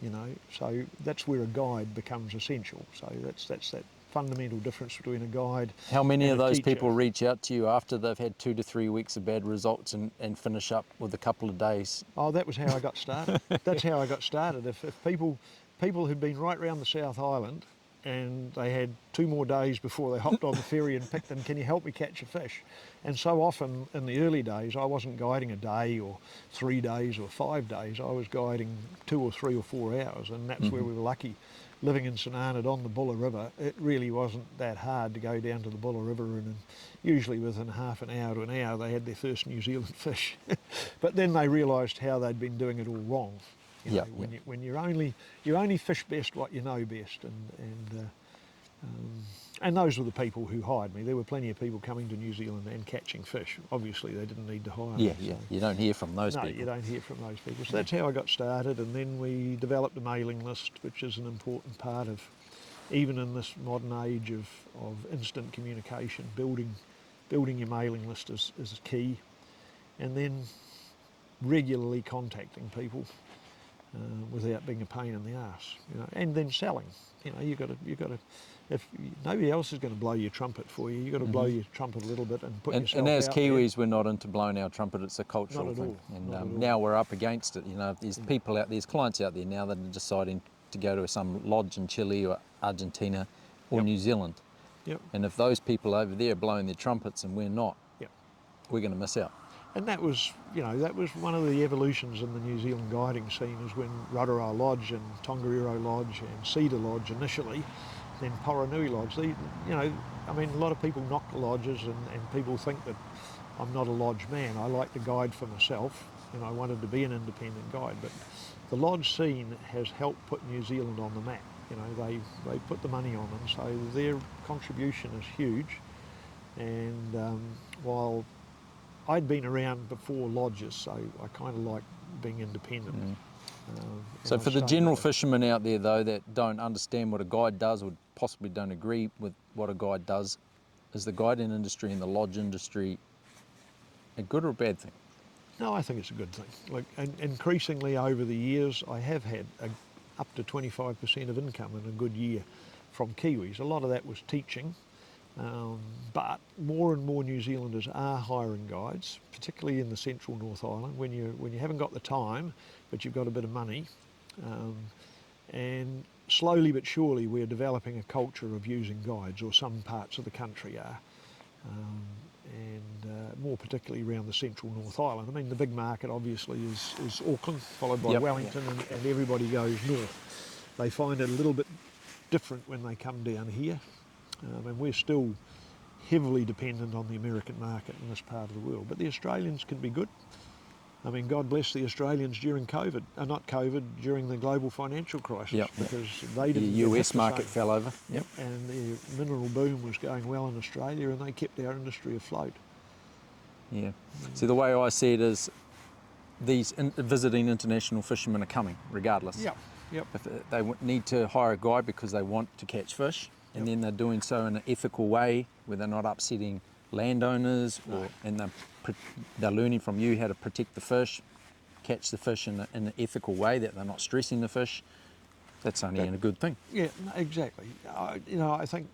You know, so that's where a guide becomes essential. So that's that fundamental difference between a guide. How many and of a those teacher. people reach out to you after they've had 2 to 3 weeks of bad results and finish up with a couple of days? Oh, that was how I got started. That's how I got started. If people who'd been right round the South Island and they had 2 more days before they hopped on the ferry and picked them, can you help me catch a fish? And so often in the early days, I wasn't guiding a day or 3 days or 5 days. I was guiding 2 or 3 or 4 hours, and that's where we were lucky. Living in St Arnaud on the Buller River, it really wasn't that hard to go down to the Buller River, and usually within half an hour to an hour they had their first New Zealand fish. But then they realised how they'd been doing it all wrong. You know, when you only fish best what you know best, and And those were the people who hired me. There were plenty of people coming to New Zealand and catching fish. Obviously, they didn't need to hire me. Yeah. You don't hear from those No, people. you don't hear from those people. So that's how I got started, and then we developed a mailing list, which is an important part of, even in this modern age of instant communication, building your mailing list is key, and then regularly contacting people without being a pain in the arse, and then selling. You got to. If nobody else is going to blow your trumpet for you, you've got to blow your trumpet a little bit and put yourself out And as there. Kiwis, we're not into blowing our trumpet. It's a cultural Not at thing. all, And not at all. now we're up against it. There's people out there's clients out there now that are deciding to go to some lodge in Chile or Argentina or Yep. New Zealand. Yep. And if those people over there are blowing their trumpets and we're not, Yep. we're going to miss out. And that was one of the evolutions in the New Zealand guiding scene, is when Rotorua Lodge and Tongariro Lodge and Cedar Lodge initially, then Poronui Lodge. A lot of people knock the lodges and people think that I'm not a lodge man. I like to guide for myself, and I wanted to be an independent guide. But the lodge scene has helped put New Zealand on the map. They put the money on them, so their contribution is huge. And while I'd been around before lodges, so I kind of like being independent. So for the general fishermen out there, though, that don't understand what a guide does or possibly don't agree with what a guide does, is the guiding industry and the lodge industry a good or a bad thing? No, I think it's a good thing. And increasingly over the years, I have had up to 25% of income in a good year from Kiwis. A lot of that was teaching. But more and more New Zealanders are hiring guides, particularly in the central North Island, when you haven't got the time, but you've got a bit of money. And slowly but surely we're developing a culture of using guides, or some parts of the country are. More particularly around the central North Island. The big market obviously is Auckland, followed by Wellington, and everybody goes north. They find it a little bit different when they come down here. And we're still heavily dependent on the American market in this part of the world. But the Australians can be good. God bless the Australians during COVID, during the global financial crisis, because they didn't. The US market fell over. Yep. And the mineral boom was going well in Australia, and they kept our industry afloat. Yeah. See, the way I see it is these visiting international fishermen are coming regardless. Yep. If they need to hire a guide because they want to catch fish, and then they're doing so in an ethical way where they're not upsetting landowners, and they're learning from you how to protect the fish, catch the fish in an ethical way, that they're not stressing the fish. That's only a good thing. Yeah, exactly. I think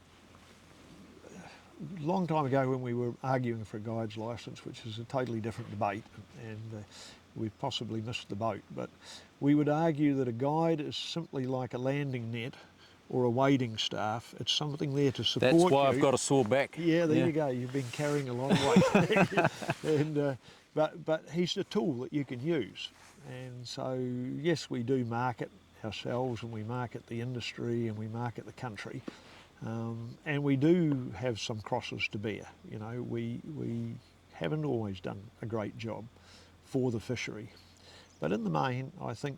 a long time ago when we were arguing for a guide's licence, which is a totally different debate, and we've possibly missed the boat, but we would argue that a guide is simply like a landing net or a wading staff. It's something there to support you. That's why I've got a sore back. Yeah, there you go. You've been carrying a long weight. And but he's a tool that you can use. And so, yes, we do market ourselves, and we market the industry, and we market the country. And we do have some crosses to bear. We haven't always done a great job for the fishery. But in the main, I think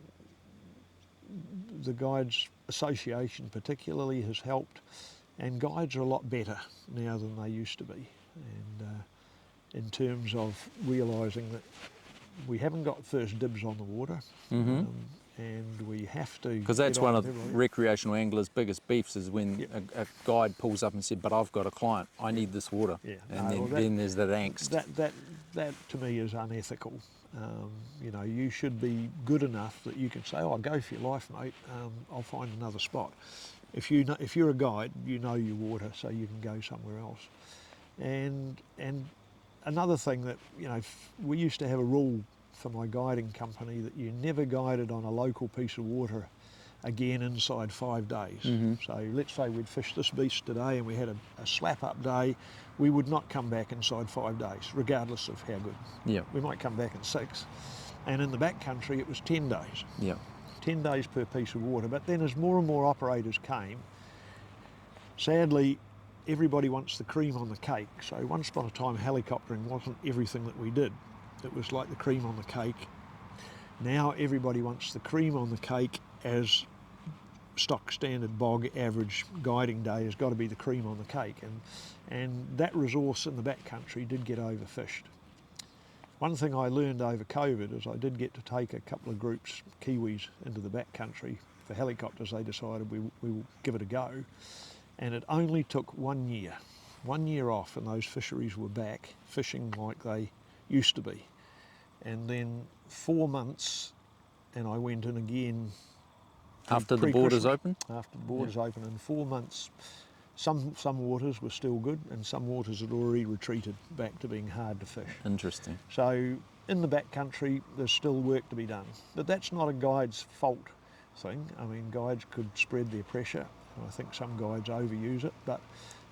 the Guides Association particularly has helped, and guides are a lot better now than they used to be. And in terms of realising that we haven't got first dibs on the water, and we have to. Because that's one of recreational anglers' biggest beefs, is when a guide pulls up and said, "But I've got a client, I need this water," and then there's that angst. That to me is unethical. You should be good enough that you can say, "Oh, I'll go for your life, mate. I'll find another spot." If you're a guide, you know your water, so you can go somewhere else. And another thing that we used to have a rule for my guiding company that you never guided on a local piece of water again inside 5 days. So let's say we'd fished this beast today and we had a slap-up day, we would not come back inside 5 days, regardless of how good. Yeah. We might come back in 6. And in the back country it was 10 days. Yeah. 10 days per piece of water. But then as more and more operators came, sadly, everybody wants the cream on the cake. So once upon a time, helicoptering wasn't everything that we did. It was like the cream on the cake. Now everybody wants the cream on the cake as stock standard bog average guiding day has got to be the cream on the cake, and that resource in the backcountry did get overfished. One thing I learned over COVID is I did get to take a couple of groups, Kiwis, into the backcountry for helicopters. They decided we will give it a go, and it only took 1 year off, and those fisheries were back fishing like they used to be. And then 4 months, and I went in again. After the borders open? After the borders open, in 4 months, some waters were still good, and some waters had already retreated back to being hard to fish. Interesting. So in the backcountry, there's still work to be done. But that's not a guide's fault thing. I mean, guides could spread their pressure, and I think some guides overuse it, but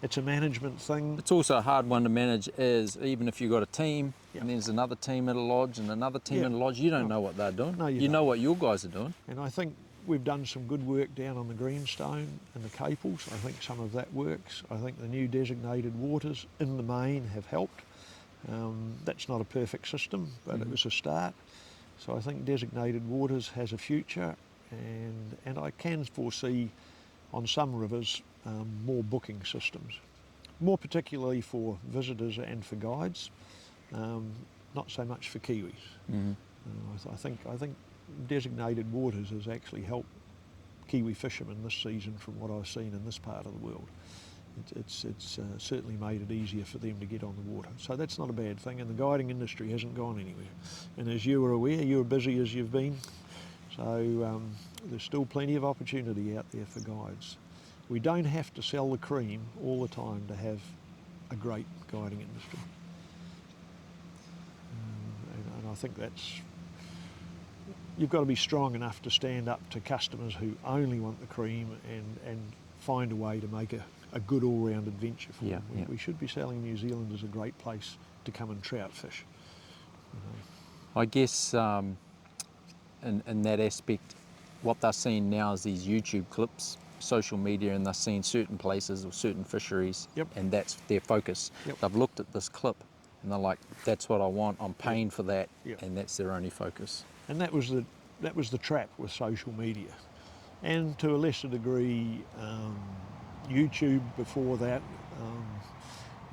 it's a management thing. It's also a hard one to manage, as even if you've got a team, Yep. and there's another team at a lodge and another team Yep. at a lodge, you don't know what they're doing. No, you know don't. what your guys are doing. And I think we've done some good work down on the Greenstone and the Caples. I think some of that works. I think the new designated waters in the main have helped. That's not a perfect system, but it was a start. So I think designated waters has a future, and I can foresee on some rivers more booking systems, more particularly for visitors and for guides, not so much for Kiwis. I think designated waters has actually helped Kiwi fishermen this season from what I've seen in this part of the world. It's certainly made it easier for them to get on the water. So that's not a bad thing, and the guiding industry hasn't gone anywhere. And as you are aware, you're busy as you've been, so there's still plenty of opportunity out there for guides. We don't have to sell the cream all the time to have a great guiding industry. And I think that's, you've got to be strong enough to stand up to customers who only want the cream and find a way to make a good all-round adventure for them. We should be selling New Zealand as a great place to come and trout fish. I guess in that aspect, what they're seeing now is these YouTube clips, social media, and they're seeing certain places or certain fisheries, and that's their focus. They've looked at this clip and they're like, that's what I want, I'm paying for that, and that's their only focus. And that was the trap with social media, and to a lesser degree YouTube before that.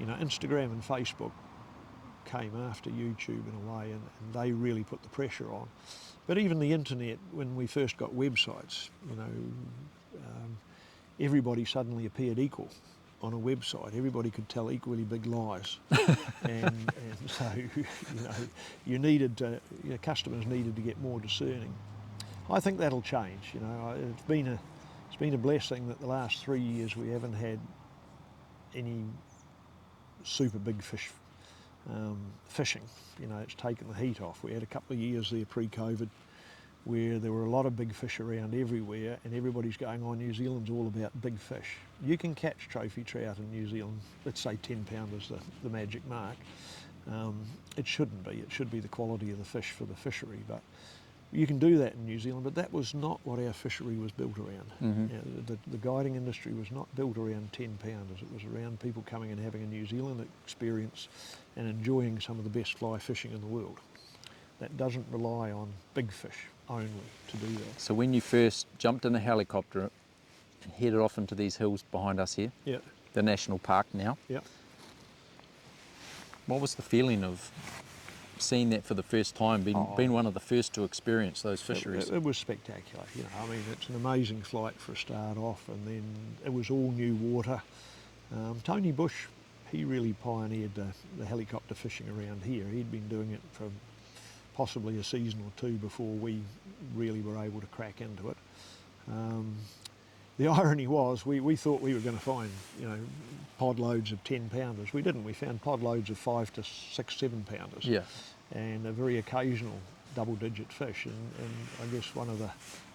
Instagram and Facebook came after YouTube in a way, and they really put the pressure on. But even the internet, when we first got websites, everybody suddenly appeared equal on a website. Everybody could tell equally big lies, and so you needed to, customers needed to get more discerning. I think that'll change. It's been a blessing that the last 3 years we haven't had any super big fish fishing. It's taken the heat off. We had a couple of years there pre-COVID where there were a lot of big fish around everywhere, and everybody's going, oh, New Zealand's all about big fish. You can catch trophy trout in New Zealand. Let's say 10 pound is the magic mark. It shouldn't be. It should be the quality of the fish for the fishery, but you can do that in New Zealand, but that was not what our fishery was built around. The guiding industry was not built around 10 pounders. It was around people coming and having a New Zealand experience and enjoying some of the best fly fishing in the world. That doesn't rely on big fish only to do that. So when you first jumped in a helicopter and headed off into these hills behind us here, the national park now, what was the feeling of seeing that for the first time, being one of the first to experience those fisheries? It was spectacular. It's an amazing flight for a start off, and then it was all new water. Tony Bush, he really pioneered the helicopter fishing around here. He'd been doing it for possibly a season or two before we really were able to crack into it. The irony was we thought we were going to find pod loads of 10 pounders. We didn't. We found pod loads of 5 to 6, 7 pounders. And a very occasional double-digit fish. And I guess one of the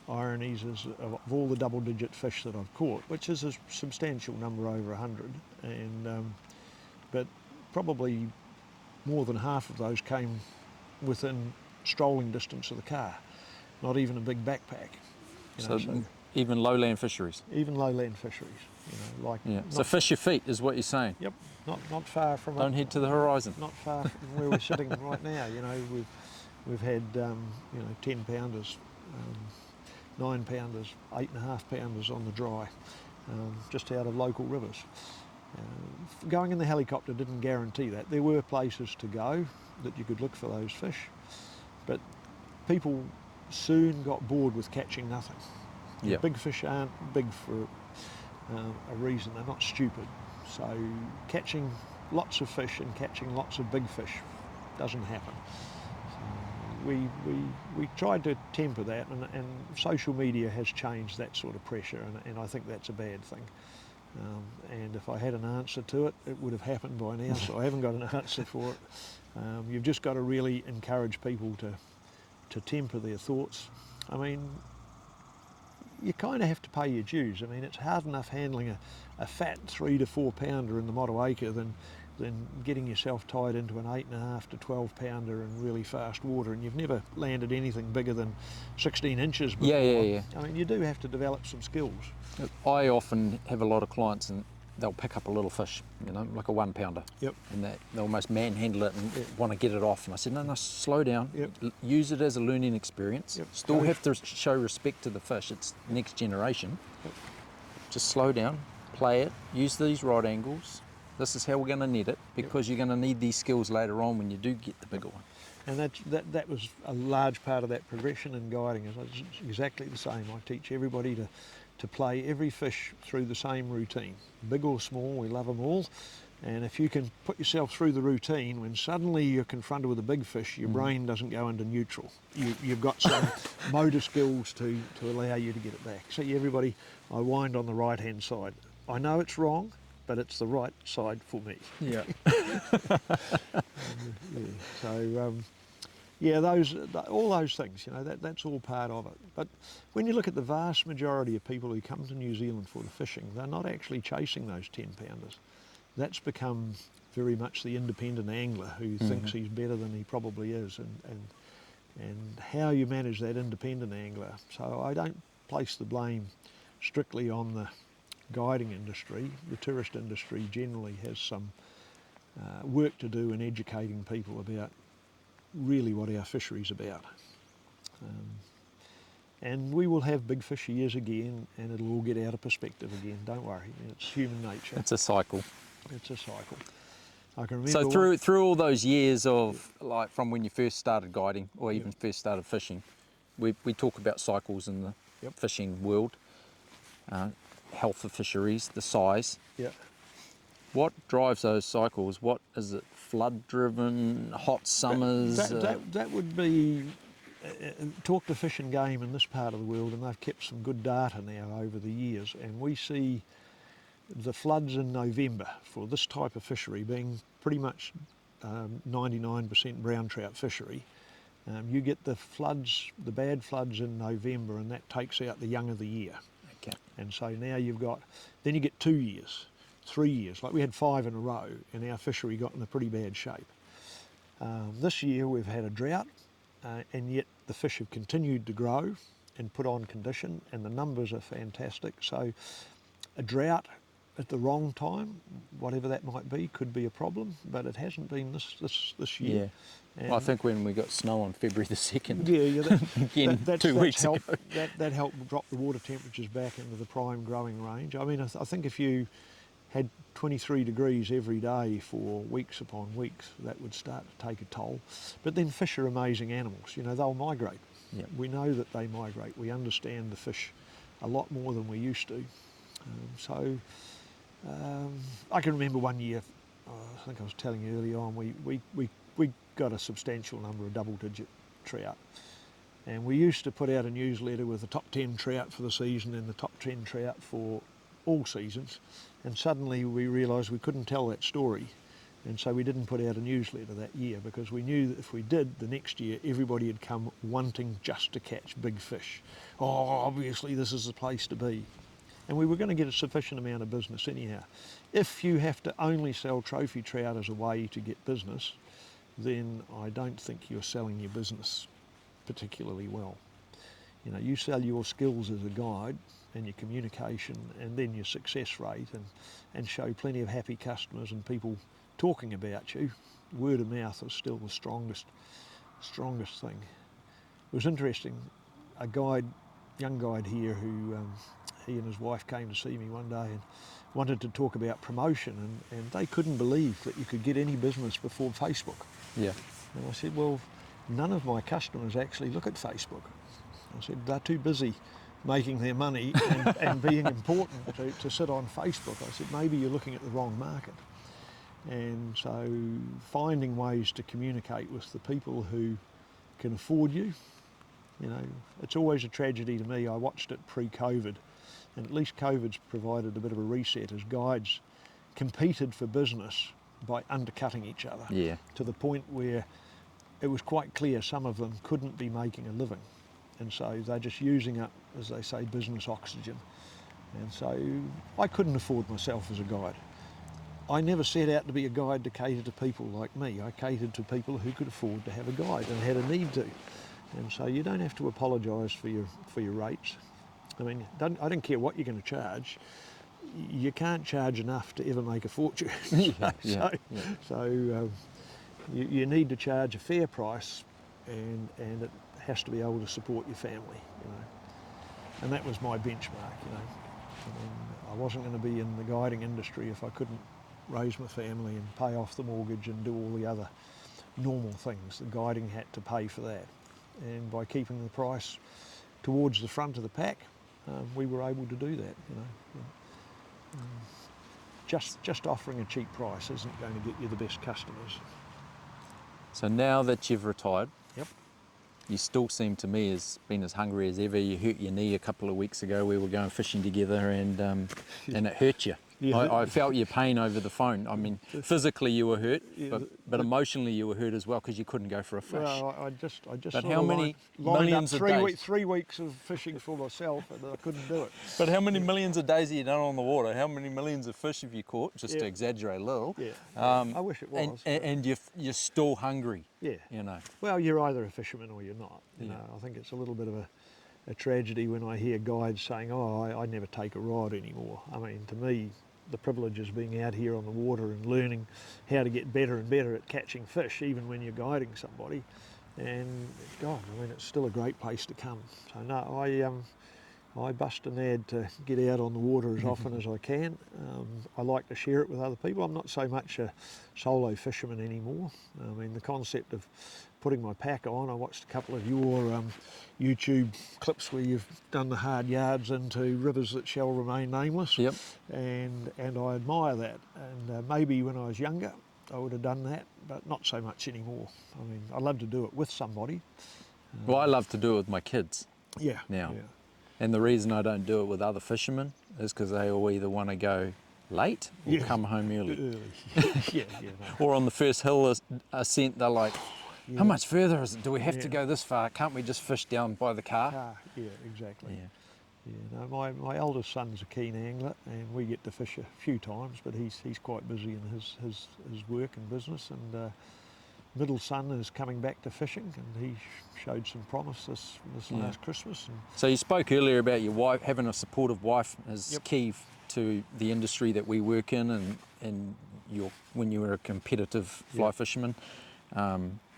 ironies is of all the double-digit fish that I've caught, which is a substantial number, over 100, but probably more than half of those came within strolling distance of the car, not even a big backpack. So even lowland fisheries? Even lowland fisheries. So fish your feet is what you're saying? Yep, not far from it. Don't head to the horizon. Not far from where we're sitting right now. We've had 10 pounders 9-pounders, 8.5-pounders on the dry, just out of local rivers. Going in the helicopter didn't guarantee that. There were places to go that you could look for those fish, but people soon got bored with catching nothing. Yeah. Big fish aren't big for a reason, they're not stupid. So catching lots of fish and catching lots of big fish doesn't happen. So we tried to temper that, and social media has changed that sort of pressure, and I think that's a bad thing. And if I had an answer to it, it would have happened by now, so I haven't got an answer for it. You've just got to really encourage people to temper their thoughts. I mean, you kind of have to pay your dues. I mean, it's hard enough handling a fat 3 to 4 pounder in the Motueka than getting yourself tied into an 8.5 to 12 pounder in really fast water, and you've never landed anything bigger than 16 inches before. Yeah. I mean, you do have to develop some skills. I often have a lot of clients and they'll pick up a little fish, you know, like a 1 pounder. Yep. And they almost manhandle it and want to get it off. And I said, no, slow down. Yep. Use it as a learning experience. Yep. Still have to show respect to the fish. It's next generation. Yep. Just slow down, play it, use these rod angles. This is how we're going to net it, because you're going to need these skills later on when you do get the bigger one. And that was a large part of that progression in guiding. It's exactly the same. I teach everybody to play every fish through the same routine. Big or small, we love them all. And if you can put yourself through the routine, when suddenly you're confronted with a big fish, your brain doesn't go into neutral. You've got some motor skills to allow you to get it back. See, everybody, I wind on the right-hand side. I know it's wrong, but it's the right side for me. Yeah. All those things, you know, that's all part of it. But when you look at the vast majority of people who come to New Zealand for the fishing, they're not actually chasing those 10-pounders. That's become very much the independent angler who thinks he's better than he probably is, and how you manage that independent angler. So I don't place the blame strictly on the guiding industry. The tourist industry generally has some work to do in educating people about really what our fishery's about. And we will have big fish years again, and it'll all get out of perspective again, don't worry. It's human nature. It's a cycle. It's a cycle. I can remember. So through all those years of, like, from when you first started guiding or even first started fishing, we talk about cycles in the fishing world, health of fisheries, the size. Yeah. What drives those cycles? What is it? Flood driven, hot summers? That would be, talk to Fish and Game in this part of the world, and they've kept some good data now over the years, and we see the floods in November for this type of fishery being pretty much 99% brown trout fishery. You get the floods, the bad floods in November, and that takes out the young of the year. Okay. And so now then you get 2 years, 3 years, like we had 5 in a row, and our fishery got in a pretty bad shape. This year we've had a drought, and yet the fish have continued to grow and put on condition, and the numbers are fantastic. So a drought at the wrong time, whatever that might be, could be a problem, but it hasn't been this year. Yeah. Well, I think when we got snow on February the 2nd, Yeah, that's 2 weeks ago. That helped drop the water temperatures back into the prime growing range. I mean, I think if you had 23 degrees every day for weeks upon weeks, that would start to take a toll. But then fish are amazing animals. You know, they'll migrate. Yeah. We know that they migrate. We understand the fish a lot more than we used to. I can remember one year, I think I was telling you early on, we got a substantial number of double-digit trout. And we used to put out a newsletter with the top 10 trout for the season and the top 10 trout for all seasons. And suddenly we realised we couldn't tell that story. And so we didn't put out a newsletter that year, because we knew that if we did, the next year everybody had come wanting just to catch big fish. Oh, obviously this is the place to be. And we were going to get a sufficient amount of business anyhow. If you have to only sell trophy trout as a way to get business, then I don't think you're selling your business particularly well. You know, you sell your skills as a guide and your communication and then your success rate, and show plenty of happy customers and people talking about you. Word of mouth is still the strongest thing. It was interesting, a guide young guide here who he and his wife came to see me one day and wanted to talk about promotion, and they couldn't believe that you could get any business before Facebook. Yeah. And I said, well, none of my customers actually look at Facebook. I said, they're too busy making their money and being important to sit on Facebook. I said, maybe you're looking at the wrong market. And so finding ways to communicate with the people who can afford you, you know, it's always a tragedy to me. I watched it pre-COVID, and at least COVID's provided a bit of a reset as guides competed for business by undercutting each other. Yeah. To the point where it was quite clear some of them couldn't be making a living. And so they're just using up, as they say, business oxygen. And so I couldn't afford myself as a guide. I never set out to be a guide to cater to people like me. I catered to people who could afford to have a guide and had a need to. And so you don't have to apologise for your rates. I mean, I don't care what you're going to charge. You can't charge enough to ever make a fortune. So you need to charge a fair price, and it has to be able to support your family, you know. And that was my benchmark, you know. I mean, I wasn't going to be in the guiding industry if I couldn't raise my family and pay off the mortgage and do all the other normal things. The guiding had to pay for that. And by keeping the price towards the front of the pack, we were able to do that, you know. Just offering a cheap price isn't going to get you the best customers. So now that you've retired, Yep. you still seem to me as being as hungry as ever. You hurt your knee a couple of weeks ago. We were going fishing together, and it hurt you. Yeah. I felt your pain over the phone. I mean, physically you were hurt, Yeah, but emotionally you were hurt as well because you couldn't go for a fish. Well, I just But sort how of many lined millions up of days? 3 weeks of fishing for myself, and I couldn't do it. But how many millions of days have you done on the water? How many millions of fish have you caught? Just to Yeah. exaggerate a little. Yeah, I wish it was. And you're still hungry. Yeah. You know. Well, you're either a fisherman or you're not. You Yeah. know, I think it's a little bit of a tragedy when I hear guides saying, "Oh, I never take a rod anymore." I mean, to me, the privilege is being out here on the water and learning how to get better and better at catching fish, even when you're guiding somebody. And God, I mean, it's still a great place to come. So no, I bust an ad to get out on the water as often as I can. I like to share it with other people. I'm not so much a solo fisherman anymore. I mean, the concept of putting my pack on, I watched a couple of your YouTube clips where you've done the hard yards into rivers that shall remain nameless. Yep. And I admire that. And maybe when I was younger, I would have done that, but not so much anymore. I mean, I love to do it with somebody. Well, I love to do it with my kids Yeah. now. Yeah. And the reason I don't do it with other fishermen is because they all either want to go late or Yeah. come home early. yeah. No. Or on the first hill ascent, they're like, Yeah. how much further is it? Do we have to Yeah. go this far? Can't we just fish down by the car? Yeah, exactly. Yeah. Yeah, no, my eldest son's a keen angler, and we get to fish a few times, but he's quite busy in his work and business. And middle son is coming back to fishing, and he showed some promise this last Christmas. And So you spoke earlier about your wife, having a supportive wife is Yep. key to the industry that we work in, and when you were a competitive fly fisherman.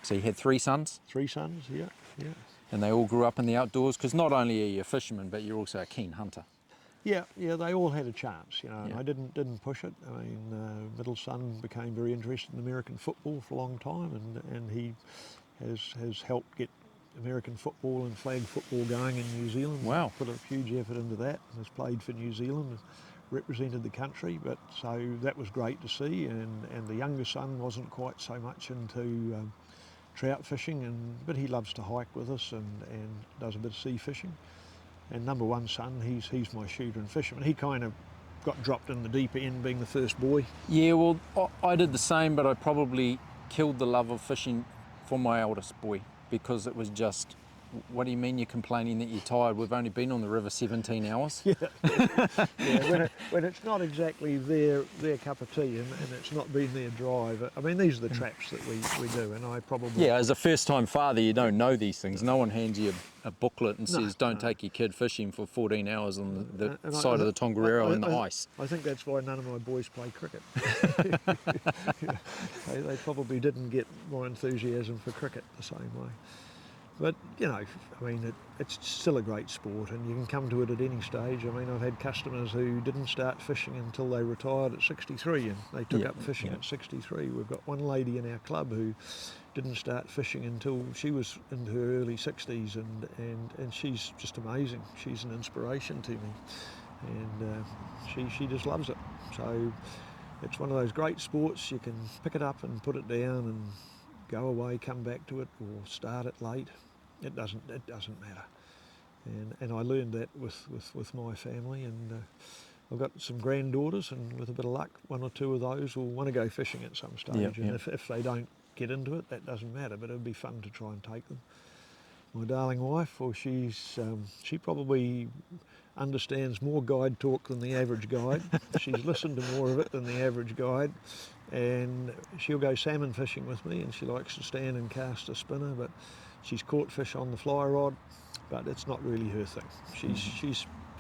So you had 3 sons, 3 sons, yeah. and they all grew up in the outdoors, because not only are you a fisherman, but you're also a keen hunter. Yeah, they all had a chance, you know, and Yeah. I didn't push it. I mean, middle son became very interested in American football for a long time, and he has helped get American football and flag football going in New Zealand. Wow. Put a huge effort into that, and has played for New Zealand, and represented the country, but so that was great to see. And the younger son wasn't quite so much into trout fishing, but he loves to hike with us and does a bit of sea fishing. And number 1 son, he's my shooter and fisherman. He kind of got dropped in the deep end, being the first boy. Yeah, well, I did the same, but I probably killed the love of fishing for my eldest boy, because it was just, what do you mean you're complaining that you're tired? We've only been on the river 17 hours. Yeah, when it's not exactly their cup of tea, and it's not been their drive. I mean, these are the traps that we do, and I probably... Yeah, as a first-time father, you don't know these things. No one hands you a booklet and says, don't take your kid fishing for 14 hours on the And side of the Tongariro in the ice. I think that's why none of my boys play cricket. They probably didn't get my enthusiasm for cricket the same way. But, you know, I mean, it's still a great sport, and you can come to it at any stage. I mean, I've had customers who didn't start fishing until they retired at 63, and they took up fishing at 63. We've got one lady in our club who didn't start fishing until she was in her early 60s, and she's just amazing. She's an inspiration to me, and she just loves it. So it's one of those great sports. You can pick it up and put it down and go away, come back to it, or start it late. It doesn't matter. And I learned that with my family, and I've got some granddaughters, and with a bit of luck, one or two of those will want to go fishing at some stage. And if they don't get into it, that doesn't matter, but it would be fun to try and take them. My darling wife, well, she probably understands more guide talk than the average guide. She's listened to more of it than the average guide, and she'll go salmon fishing with me, and she likes to stand and cast a spinner, but she's caught fish on the fly rod, but it's not really her thing.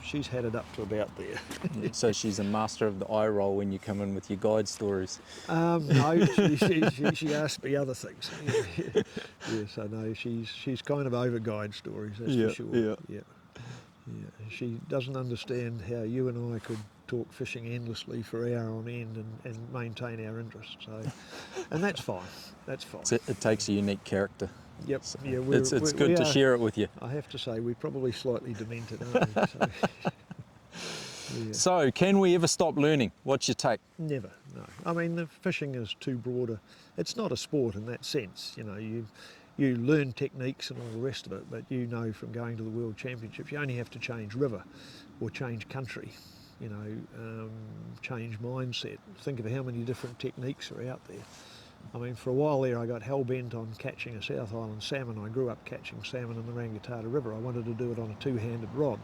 She's had it up to about there. So she's a master of the eye roll when you come in with your guide stories. No, she asked me other things. Yeah, so no, she's kind of over guide stories, that's for sure. Yeah. She doesn't understand how you and I could talk fishing endlessly for an hour on end and maintain our interest. So, and that's fine. That's fine. So it takes a unique character. Yep. So yeah, it's good to share it with you. I have to say, we're probably slightly demented, aren't we? So, yeah. So, can we ever stop learning? What's your take? Never, no. I mean, the fishing is too broad. It's not a sport in that sense. You know, you learn techniques and all the rest of it, but you know from going to the World Championships, you only have to change river or change country, you know, change mindset. Think of how many different techniques are out there. I mean, for a while there I got hell-bent on catching a South Island salmon. I grew up catching salmon in the Rangitata River. I wanted to do it on a two-handed rod.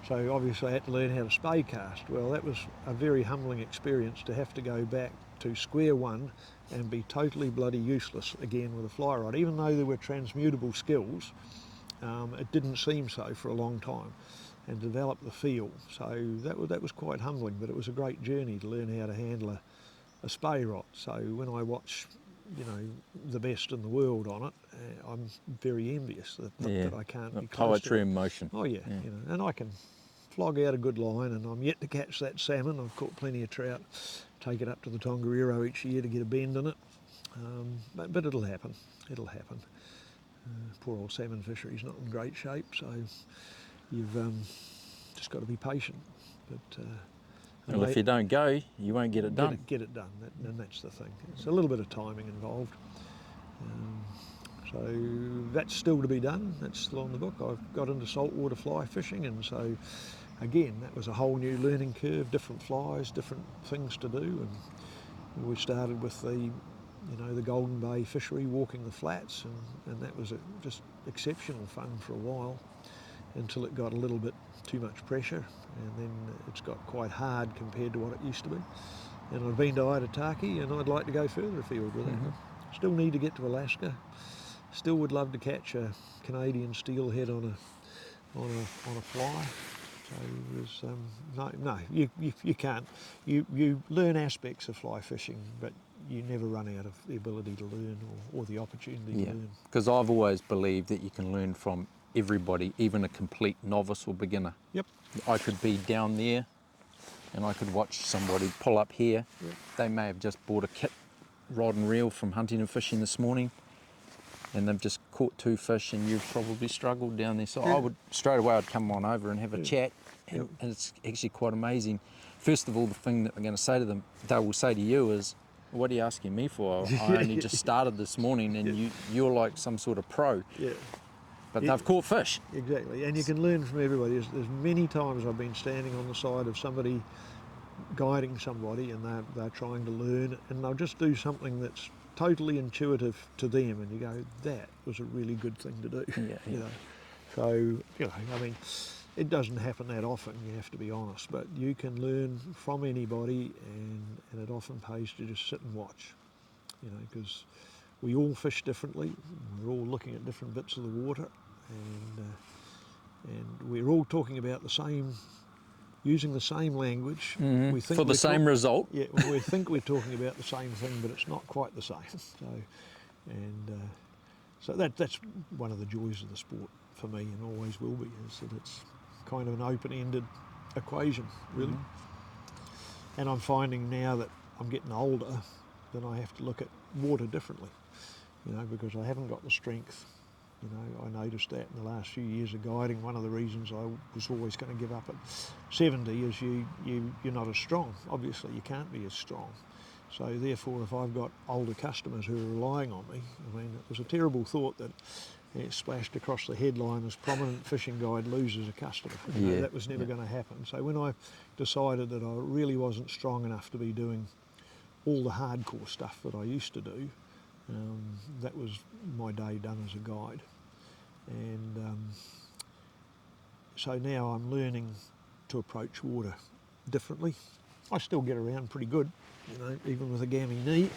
So obviously I had to learn how to spey cast. Well, that was a very humbling experience to have to go back to square one and be totally bloody useless again with a fly rod. Even though there were transmutable skills, it didn't seem so for a long time, and develop the feel. So that was quite humbling, but it was a great journey to learn how to handle a spey rod. So when I watch, you know, the best in the world on it, I'm very envious that I can't be close Poetry to in motion. Oh yeah, you know, and I can flog out a good line, and I'm yet to catch that salmon. I've caught plenty of trout, take it up to the Tongariro each year to get a bend in it, but it'll happen. It'll happen. Poor old salmon fishery's not in great shape, so you've just got to be patient. But well, if you don't go, you won't get it done. Get it done, and that's the thing. It's a little bit of timing involved. So that's still to be done. That's still on the book. I've got into saltwater fly fishing, and so again, that was a whole new learning curve. Different flies, different things to do, and we started with the Golden Bay fishery, walking the flats, and that was just exceptional fun for a while, until it got a little bit too much pressure, and then it's got quite hard compared to what it used to be. And I've been to Itataki, and I'd like to go further afield with it. Still need to get to Alaska. Still would love to catch a Canadian steelhead on a fly. So no, you can't. You learn aspects of fly fishing, but you never run out of the ability to learn or the opportunity to learn. Because I've always believed that you can learn from everybody, even a complete novice or beginner. Yep. I could be down there and I could watch somebody pull up here. Yep. They may have just bought a kit rod and reel from hunting and fishing this morning, and they've just caught 2 fish, and you've probably struggled down there. So I would straight away, I'd come on over and have a chat, and it's actually quite amazing. First of all, the thing that I'm going to say to them, they will say to you is, "What are you asking me for? I only just started this morning, and you're like some sort of pro." Yeah. But they've caught fish. Exactly, and you can learn from everybody. There's many times I've been standing on the side of somebody, guiding somebody, and they're trying to learn, and they'll just do something that's totally intuitive to them, and you go, that was a really good thing to do. You know, so I mean, it doesn't happen that often, you have to be honest, but you can learn from anybody, and it often pays to just sit and watch, you know, because we all fish differently. We're all looking at different bits of the water, and we're all talking about the same, using the same language. We think for the same result. Yeah, we think we're talking about the same thing, but it's not quite the same. So, and So that's one of the joys of the sport for me, and always will be, is that it's kind of an open-ended equation, really. And I'm finding now that I'm getting older that I have to look at water differently, you know, because I haven't got the strength. You know, I noticed that in the last few years of guiding. One of the reasons I was always going to give up at 70 is you're not as strong. Obviously, you can't be as strong. So therefore, if I've got older customers who are relying on me, I mean, it was a terrible thought that it splashed across the headline as prominent fishing guide loses a customer. You know, that was never going to happen. So when I decided that I really wasn't strong enough to be doing all the hardcore stuff that I used to do, that was my day done as a guide. And so now I'm learning to approach water differently. I still get around pretty good, you know, even with a gammy knee,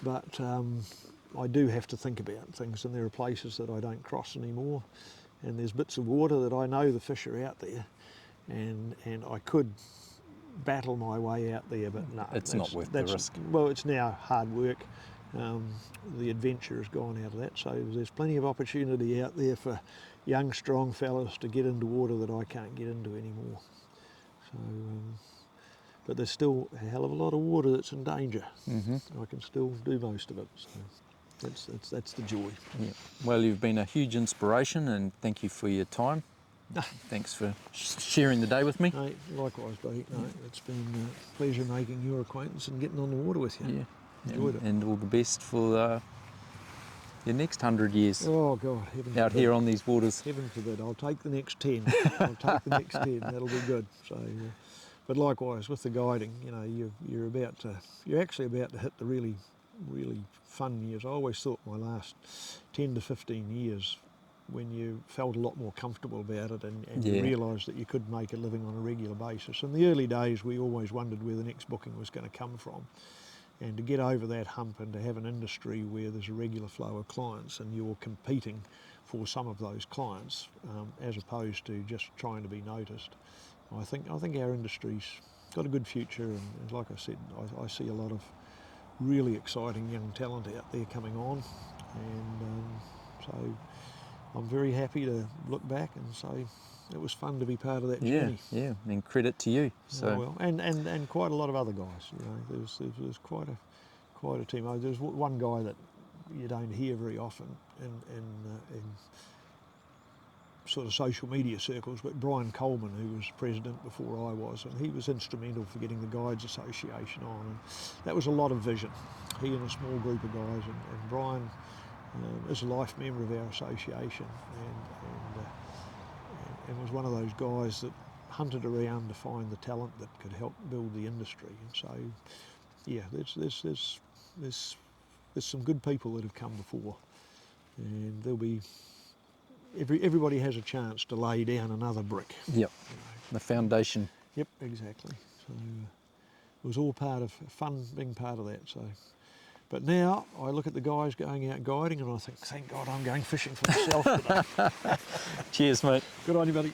but I do have to think about things, and there are places that I don't cross anymore, and there's bits of water that I know the fish are out there, and I could battle my way out there, but no, it's not worth the risk. Well, it's now hard work. The adventure has gone out of that, so there's plenty of opportunity out there for young, strong fellas to get into water that I can't get into anymore. So, but there's still a hell of a lot of water that's in danger. I can still do most of it, so that's the joy. Yeah. Well, you've been a huge inspiration, and thank you for your time. Thanks for sharing the day with me. No, likewise, buddy. No, it's been a pleasure making your acquaintance and getting on the water with you. Yeah. Enjoyed it. And all the best for your next 100 years. Oh God, heaven out forbid. Here on these waters. Heaven forbid. I'll take the next 10. I'll take the next 10. That'll be good. So, but likewise with the guiding, you know, you're actually about to hit the really, really fun years. I always thought my last 10 to 15 years, when you felt a lot more comfortable about it, and you realised that you could make a living on a regular basis. In the early days, we always wondered where the next booking was going to come from. And to get over that hump and to have an industry where there's a regular flow of clients and you're competing for some of those clients, as opposed to just trying to be noticed, I think our industry's got a good future. And like I said, I see a lot of really exciting young talent out there coming on, and so I'm very happy to look back and say it was fun to be part of that journey. Yeah, and credit to you. So. Oh, well, and quite a lot of other guys. You know, there's quite a team. There's one guy that you don't hear very often in sort of social media circles, but Brian Coleman, who was president before I was, and he was instrumental for getting the Guides Association on. And that was a lot of vision. He and a small group of guys, and Brian is a life member of our association, and was one of those guys that hunted around to find the talent that could help build the industry. And so, yeah, there's some good people that have come before, and there'll be everybody has a chance to lay down another brick. Yep, you know. the foundation. Yep, exactly. So it was all part of fun being part of that. So. But now I look at the guys going out guiding and I think, thank God I'm going fishing for myself today. Cheers, mate. Good on you, buddy.